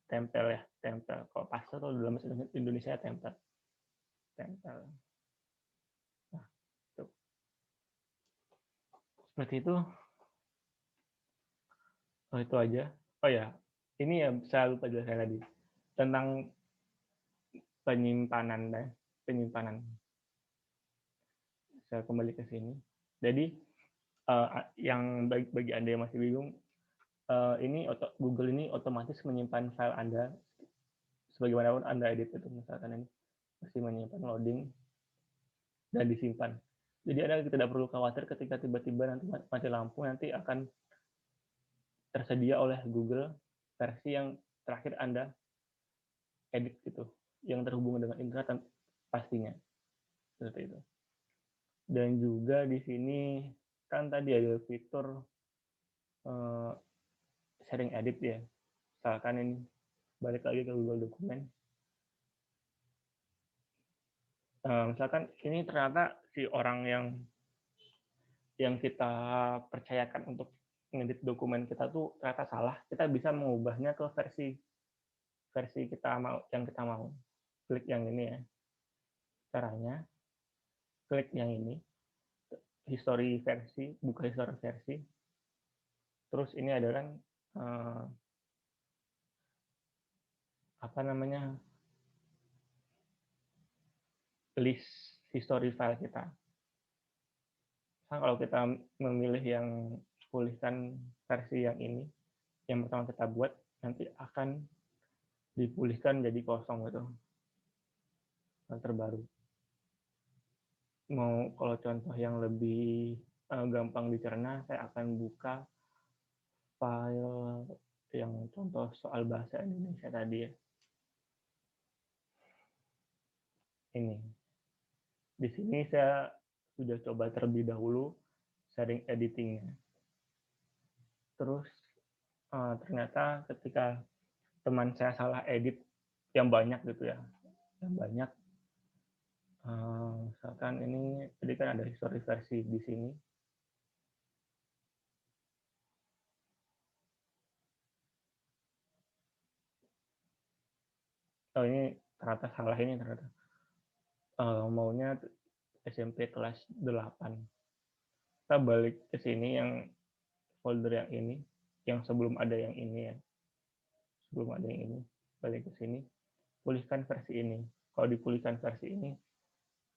Tempel ya, tempel. Kalau paste kalau dalam bahasa Indonesia tempel. Nah, tuh. Seperti itu. Itu aja. Oh ya, ini ya saya lupa jelaskan tadi tentang penyimpanan. Saya kembali ke sini. Jadi yang bagi Anda yang masih bingung, Google ini otomatis menyimpan file Anda sebagaimanapun Anda edit itu, misalkan ini masih menyimpan loading dan disimpan. Jadi Anda tidak perlu khawatir ketika tiba-tiba nanti mati lampu, nanti akan tersedia oleh Google versi yang terakhir Anda edit gitu, yang terhubung dengan internet pastinya seperti itu. Dan juga di sini kan tadi ada fitur sharing edit ya. Misalkan ini balik lagi ke Google Dokumen. Misalkan ini ternyata si orang yang kita percayakan untuk ngedit dokumen kita tuh ternyata salah, kita bisa mengubahnya ke versi kita yang kita mau. Klik yang ini ya. Caranya klik yang ini, history versi, buka history versi. Terus ini adalah apa namanya, list history file kita. Nah, kalau kita memilih yang pulihkan versi yang ini, yang pertama kita buat, nanti akan dipulihkan jadi kosong gitu, yang terbaru. Mau kalau contoh yang lebih gampang dicerna, saya akan buka file yang contoh soal bahasa Indonesia tadi ya. Ini. Di sini saya sudah coba terlebih dahulu sharing editingnya. Terus ternyata ketika teman saya salah edit yang banyak gitu ya, yang banyak, misalkan ini tadi kan ada history versi di sini. Oh ini ternyata salah, ini ternyata maunya SMP kelas 8. Kita balik ke sini yang folder yang ini, yang sebelum ada yang ini ya. Sebelum ada yang ini, balik ke sini, pulihkan versi ini. Kalau dipulihkan versi ini,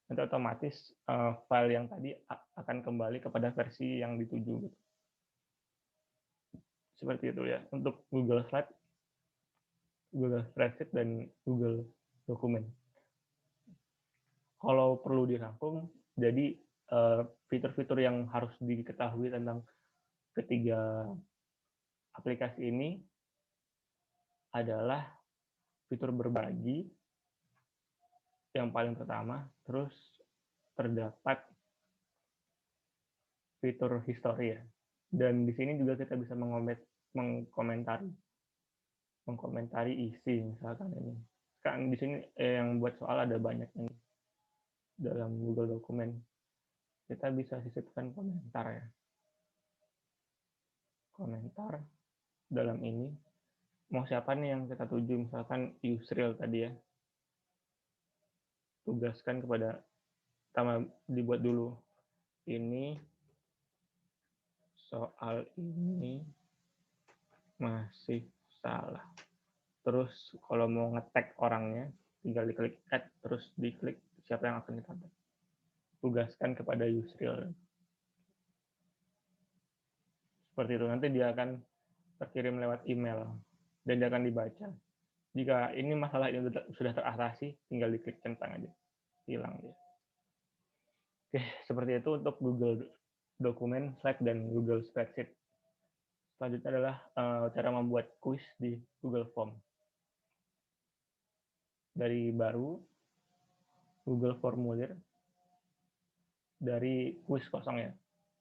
nanti otomatis file yang tadi akan kembali kepada versi yang dituju. Seperti itu ya, untuk Google Slide, Google Spreadsheet, dan Google Dokumen. Kalau perlu dirangkum, jadi fitur-fitur yang harus diketahui tentang ketiga aplikasi ini adalah fitur berbagi yang paling pertama, terus terdapat fitur history ya. Dan di sini juga kita bisa mengkomentari isi, misalkan ini. Kan di sini yang buat soal ada banyak ini dalam Google Dokumen. Kita bisa sisipkan komentar ya. Komentar dalam ini. Mau siapa nih yang kita tuju, misalkan Yusril tadi ya. Tugaskan kepada, pertama dibuat dulu. Ini soal ini masih salah. Terus kalau mau nge-tag orangnya, tinggal diklik add, terus diklik siapa yang akan kita tag. Tugaskan kepada Yusril. Seperti itu, nanti dia akan terkirim lewat email dan dia akan dibaca. Jika ini masalah ini sudah teratasi, tinggal diklik centang aja, hilang dia. Oke, seperti itu untuk Google Dokumen, Slide, dan Google Spreadsheet. Selanjutnya adalah cara membuat kuis di Google Form. Dari baru, Google Formulir, dari kuis kosong ya.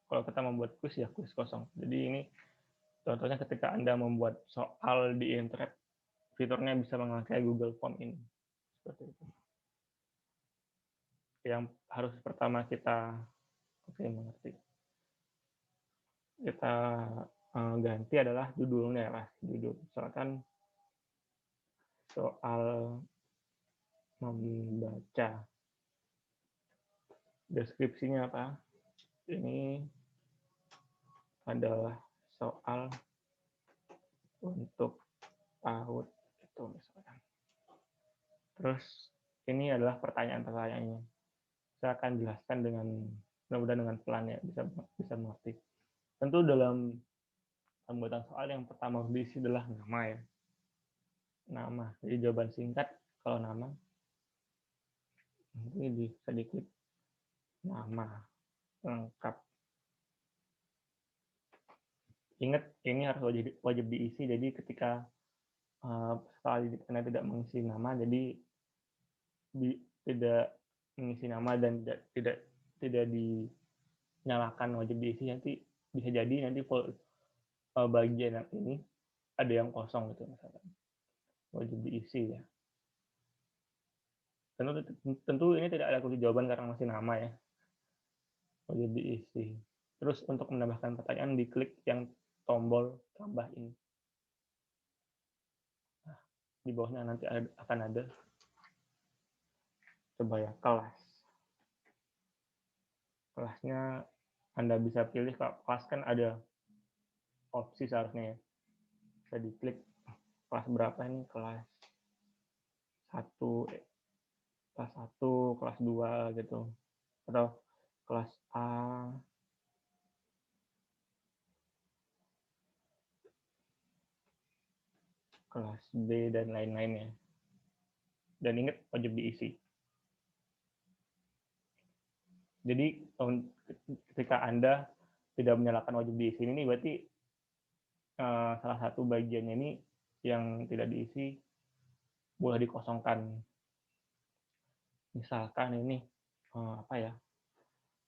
Kalau kita membuat kuis ya kuis kosong. Jadi ini contohnya ketika Anda membuat soal di internet, fiturnya bisa memakai Google Form ini. Seperti itu. Yang harus pertama kita mengerti. Kita ganti adalah judulnya lah, judul. Misalkan soal membaca. Deskripsinya apa? Ini adalah soal untuk PAUD itu misalkan. Terus ini adalah pertanyaan-pertanyaannya. Saya akan jelaskan dengan mudah-mudahan dengan pelan ya, bisa mengerti. Tentu dalam pembuatan soal yang pertama diisi adalah nama ya. Nama. Jadi jawaban singkat kalau nama ini bisa diklik nama lengkap. Ingat ini harus wajib diisi. Jadi ketika sekali Anda tidak mengisi nama, jadi tidak mengisi nama dan tidak dinyalakan wajib diisi, nanti bisa jadi nanti bagian ini ada yang kosong gitu misalkan. Wajib diisi ya. Tentu ini tidak ada kunci jawaban karena masih nama ya. Wajib diisi. Terus untuk menambahkan pertanyaan diklik yang tombol tambah ini. Nah, di bawahnya nanti akan ada coba ya kelas. Kelasnya Anda bisa pilih, kelas kan ada opsi seharusnya ya. Bisa diklik kelas berapa ini, kelas 1, kelas 1, kelas 2 gitu. Atau kelas A, kelas B, dan lain-lainnya. Dan ingat wajib diisi. Jadi ketika Anda tidak menyalakan wajib diisi ini, berarti salah satu bagiannya ini yang tidak diisi boleh dikosongkan. Misalkan ini apa ya,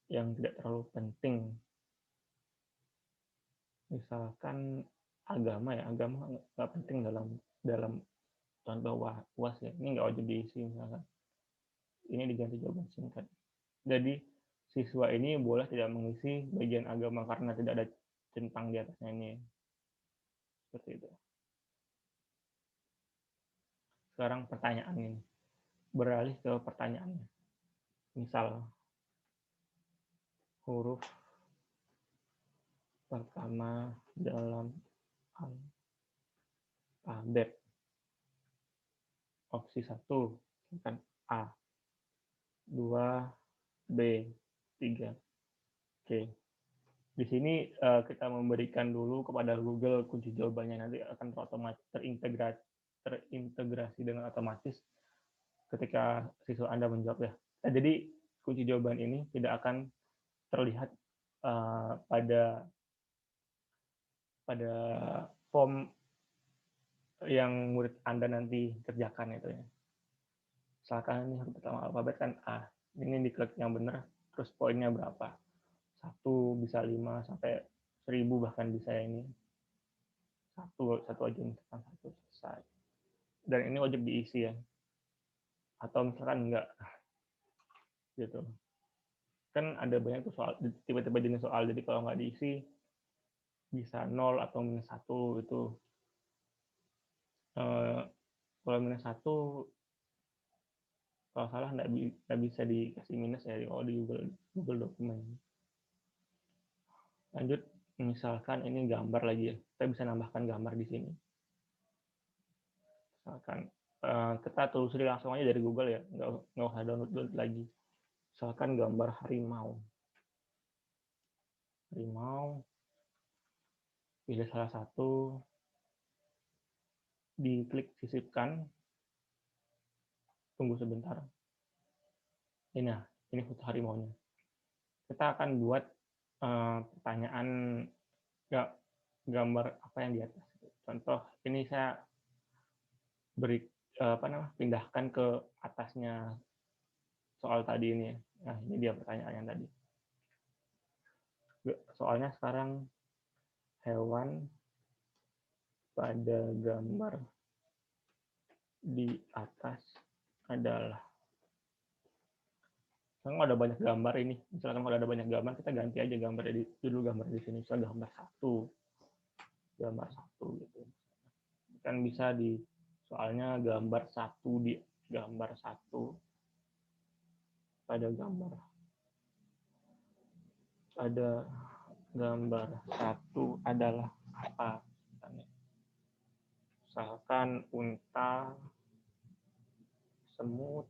yang tidak terlalu penting. Misalkan agama ya, agama nggak penting dalam contoh UAS ya, ini nggak wajib diisi misalkan. Ini diganti jawaban singkat. Jadi siswa ini boleh tidak mengisi bagian agama karena tidak ada centang di atasnya ini. Seperti itu. Sekarang pertanyaan ini. Beralih ke pertanyaannya. Misal huruf pertama dalam alfabet. Opsi 1 kan A, 2, B, 3. Oke. Di sini kita memberikan dulu kepada Google kunci jawabannya, nanti akan terintegrasi dengan otomatis ketika siswa Anda menjawab ya. Nah, jadi kunci jawaban ini tidak akan terlihat pada form yang murid Anda nanti kerjakan itu ya. Misalkan ini huruf pertama alfabet kan A. Ini diklik yang benar, terus poinnya berapa? 1 bisa 5 sampai 1000 bahkan bisa ini. Satu aja misalkan 1 selesai. Dan ini wajib diisi ya. Atau misalkan enggak gitu. Kan ada banyak tuh soal, tiba-tiba jenis soal, jadi kalau nggak diisi bisa 0 atau -1 itu. Kalau -1 kalau salah nggak bisa dikasih minus ya kalau di Google dokumen. Lanjut, misalkan ini gambar lagi ya, kita bisa nambahkan gambar di sini. Misalkan kita telusuri langsung aja dari Google ya, nggak usah download lagi. Misalkan gambar harimau, pilih salah satu, diklik sisipkan, tunggu sebentar. Ini foto harimaunya. Kita akan buat pertanyaan gambar apa yang di atas. Contoh ini saya pindahkan ke atasnya soal tadi ini. Nah, ini dia pertanyaannya tadi. Soalnya sekarang hewan pada gambar di atas adalah. Sekarang ada banyak gambar ini. Misalkan kalau ada banyak gambar, kita ganti aja dulu gambar di sini. Misalnya gambar satu gitu. Kan bisa di soalnya gambar satu pada gambar satu adalah apa? Misalkan unta, semut,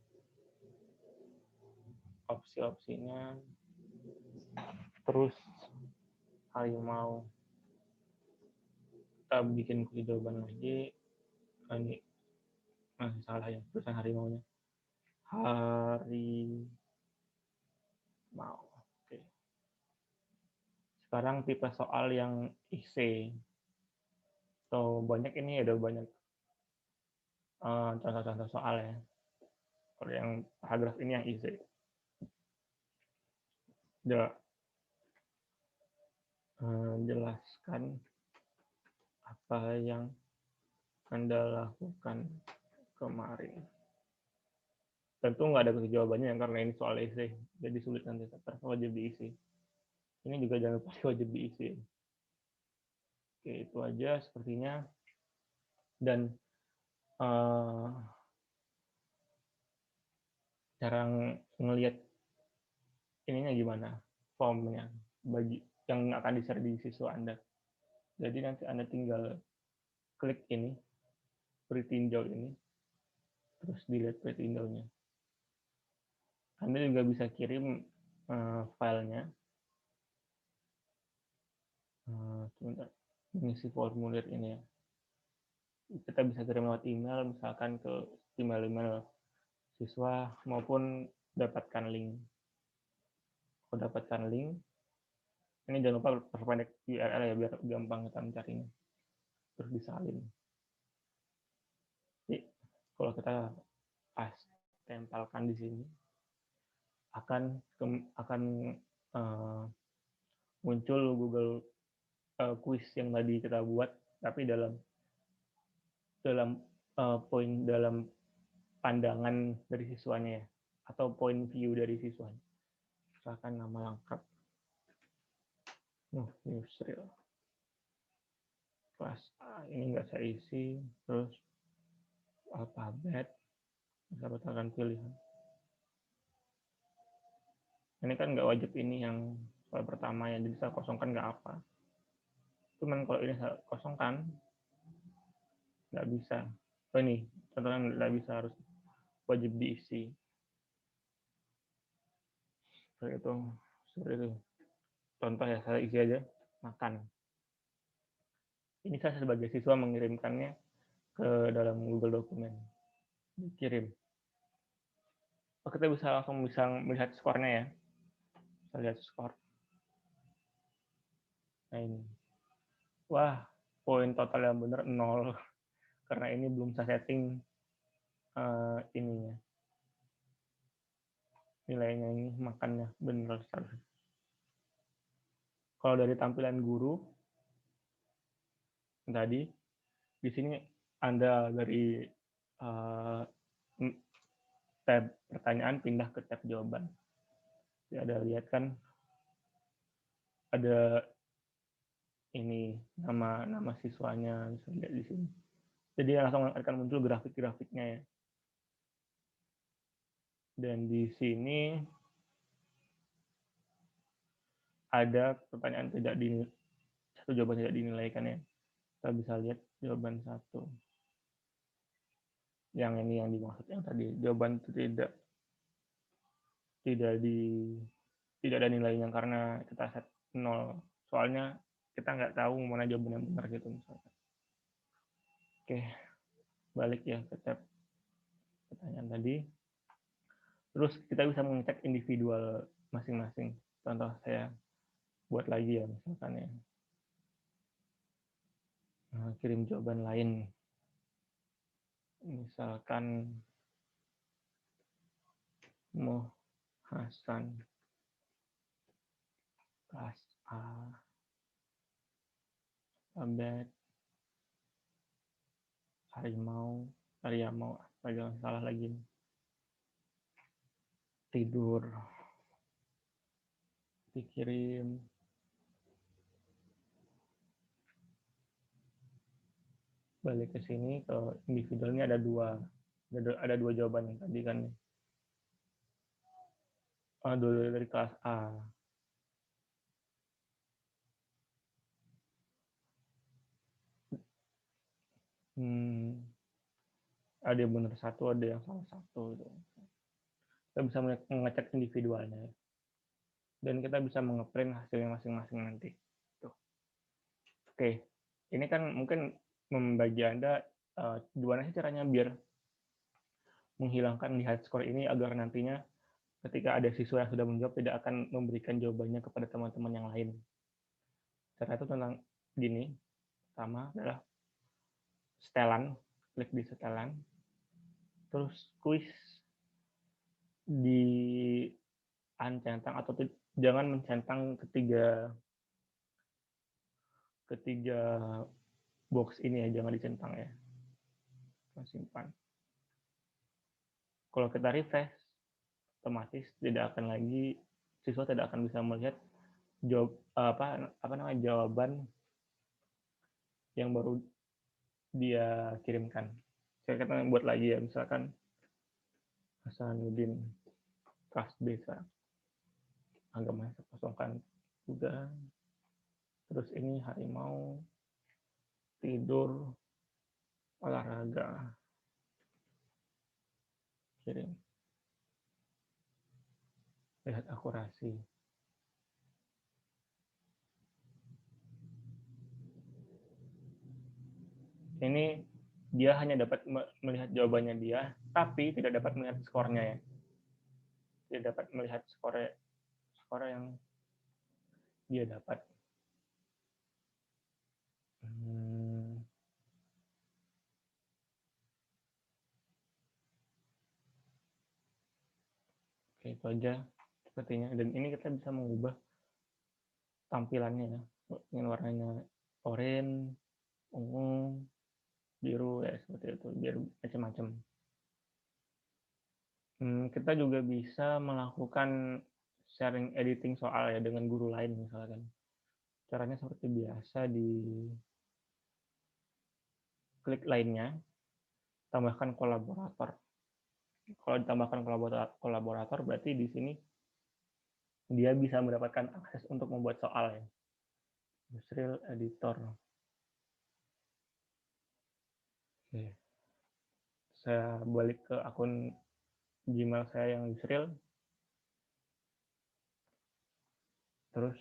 opsi-opsinya, terus harimau. kita bikin kunci jawaban lagi. Ini masih salah ya tulisan harimaunya. Harimau. Oke. Sekarang tipe soal yang IC. So banyak ini ada banyak contoh-contoh soal ya. Kalau yang paragraf ini yang IC. Jelaskan apa yang Anda lakukan kemarin. Tentu nggak ada kunci jawabannya karena ini soal IC. Jadi sulit nanti, tapi wajib diisi. Ini juga jangan lupa wajib diisi. Oke, itu aja sepertinya. Dan cara ngelihat ininya gimana, formnya bagi yang akan di-share di siswa Anda. Jadi nanti Anda tinggal klik ini, pretinjau ini, terus dilihat pretindaunya. Anda juga bisa kirim filenya. Sebentar, mengisi formulir ini ya. Kita bisa kirim lewat email, misalkan ke email siswa maupun dapatkan link. Kalau dapatkan link, ini jangan lupa perpendek URL ya biar gampang kita mencarinya. Terus disalin. Jadi kalau kita pas tempelkan di sini, akan muncul Google quiz yang tadi kita buat, tapi dalam pandangan dari siswanya ya, atau point view dari siswanya. Misalkan nama lengkap, Yusril, kelas A, ini nggak saya isi, terus alfabet, bisa katakan pilihan. Ini kan nggak wajib ini yang soal pertama ya, jadi saya kosongkan nggak apa. Cuman kalau ini saya kosongkan, nggak bisa. Oh ini, contohnya nggak bisa, harus wajib diisi. Seperti itu. Contoh ya, saya isi aja, makan. Ini saya sebagai siswa mengirimkannya ke dalam Google Dokumen. Dikirim. Oh, kita langsung bisa melihat skornya ya. Kita lihat skor. Nah ini. Wah, poin total yang benar 0. Karena ini belum saya setting ininya. Nilainya ini makannya benar. Kalau dari tampilan guru tadi, di sini Anda dari tab pertanyaan pindah ke tab jawaban. Jadi ada lihat kan ada ini nama siswanya, bisa lihat di sini. Jadi langsung akan muncul grafik-grafiknya ya. Dan di sini ada pertanyaan satu jawaban tidak dinilaikan ya. Kita bisa lihat jawaban satu. Yang ini yang dimaksud yang tadi, jawaban itu tidak ada nilainya karena kita set 0. Soalnya kita nggak tahu mana jawaban yang benar gitu misalkan. Oke, balik ya ke tab pertanyaan tadi. Terus kita bisa mengecek individual masing-masing. Contoh saya buat lagi ya misalkan ya. Kirim jawaban lain. Misalkan Hasan kelas A abad harimau jangan salah lagi tidur, dikirim balik ke sini ke individualnya ada dua jawaban yang tadi kan dua dari kelas A. Ada yang benar satu, ada yang salah satu. Kita bisa mengecek individualnya dan kita bisa mengeprint hasilnya masing-masing nanti. Tuh. Oke, Ini kan mungkin membagi Anda gimana sih caranya biar menghilangkan di high score ini agar nantinya ketika ada siswa yang sudah menjawab tidak akan memberikan jawabannya kepada teman-teman yang lain. Cara itu tentang gini, pertama adalah setelan, klik di setelan, terus kuis di centang atau jangan mencentang ketiga ketiga box ini ya, jangan dicentang ya, simpan. Kalau kita refresh, otomatis tidak akan lagi siswa tidak akan bisa melihat jawab apa namanya jawaban yang baru dia kirimkan. Saya kata buat lagi ya, misalkan Hasanuddin kelas desa agamanya saya kosongkan juga, terus ini harimau tidur olahraga kirim, lihat akurasi. Ini dia hanya dapat melihat jawabannya dia, tapi tidak dapat melihat skornya ya, tidak dapat melihat skor yang dia dapat. Oke, itu aja sepertinya. Dan ini kita bisa mengubah tampilannya ya, dengan warnanya oranye, ungu, biru ya, seperti itu, biar macam-macam. Kita juga bisa melakukan sharing editing soal ya dengan guru lain misalkan. Caranya seperti biasa, di klik lainnya, tambahkan kolaborator. Kalau ditambahkan kolaborator berarti di sini dia bisa mendapatkan akses untuk membuat soal ya. Yusril editor. Oke. Saya balik ke akun Gmail saya yang Yusril. Terus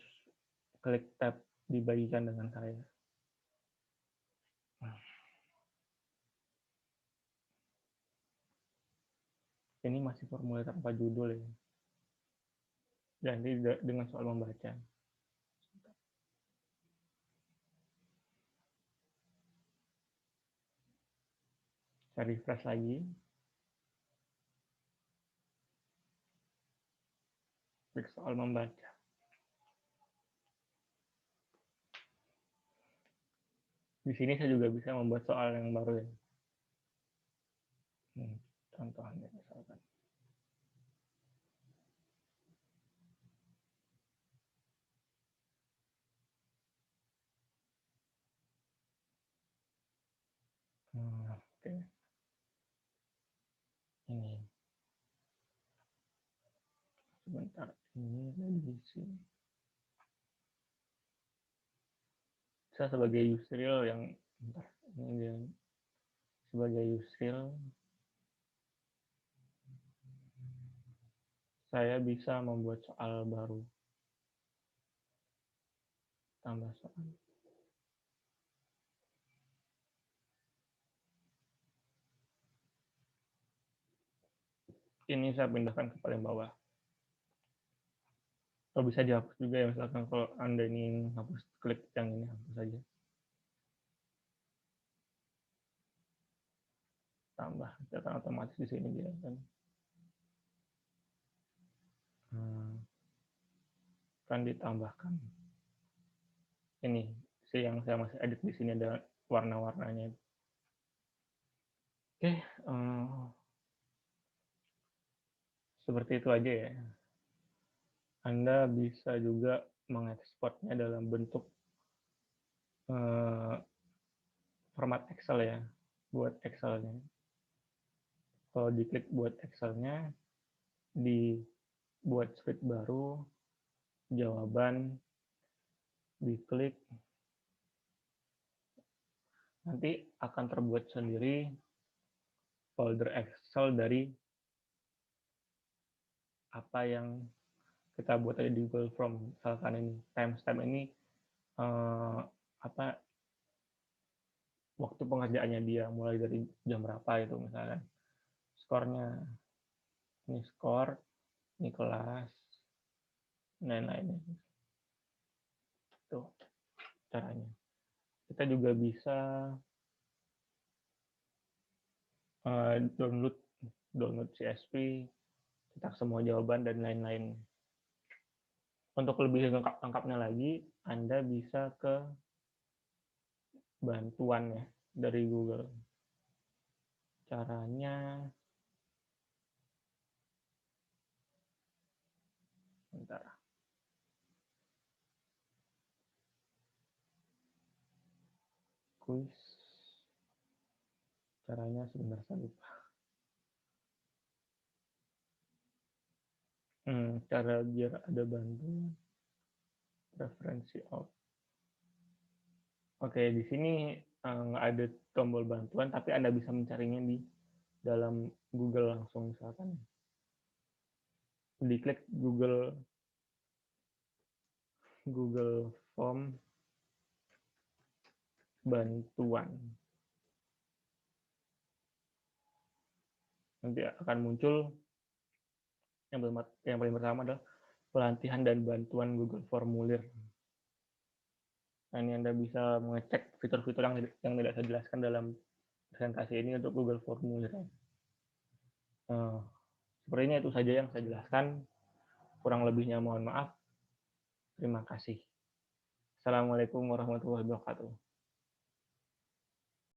klik tab dibagikan dengan saya. Ini masih formulir tanpa judul ya. Dan dengan soal membaca. Saya refresh lagi. Klik soal membaca. Di sini saya juga bisa membuat soal yang baru ya. Contohnya misalkan. Oke. Ini. Sebentar. Ini ada di sini. Saya sebagai Yusril yang ini dia sebagai Yusril, saya bisa membuat soal baru, tambah soal. Ini saya pindahkan ke paling bawah. Atau bisa dihapus juga ya, misalkan kalau Anda ingin hapus, klik yang ini, hapus saja. Tambah, akan otomatis di sini dia kan. Kan ditambahkan. Ini sih yang saya masih edit di sini, ada warna-warnanya. Oke, seperti itu aja ya. Anda bisa juga mengekspornya dalam bentuk format Excel ya, buat Excelnya. Kalau diklik buat Excelnya, dibuat script baru, jawaban, diklik, nanti akan terbuat sendiri folder Excel dari apa yang kita buat tadi di Google Form. Misalkan ini timestamp ini apa waktu pengerjaannya dia, mulai dari jam berapa itu misalkan. Skornya, ini skor, ini kelas, lain-lainnya. Tuh caranya. Kita juga bisa download CSV, cetak semua jawaban, dan lain-lain. Untuk lebih lengkapnya lagi, Anda bisa ke bantuan ya dari Google. Caranya, bentar. Kuis. Caranya sebentar saya lupa. Cara biar ada bantuan. Referensi out. Oke, di sini nggak ada tombol bantuan, tapi Anda bisa mencarinya di dalam Google langsung misalkan. Diklik Google Form bantuan. Nanti akan muncul yang paling pertama adalah pelatihan dan bantuan Google Formulir. Nah, ini Anda bisa mengecek fitur-fitur yang tidak saya jelaskan dalam presentasi ini untuk Google Formulir. Sepertinya itu saja yang saya jelaskan. Kurang lebihnya mohon maaf. Terima kasih. Assalamualaikum warahmatullahi wabarakatuh.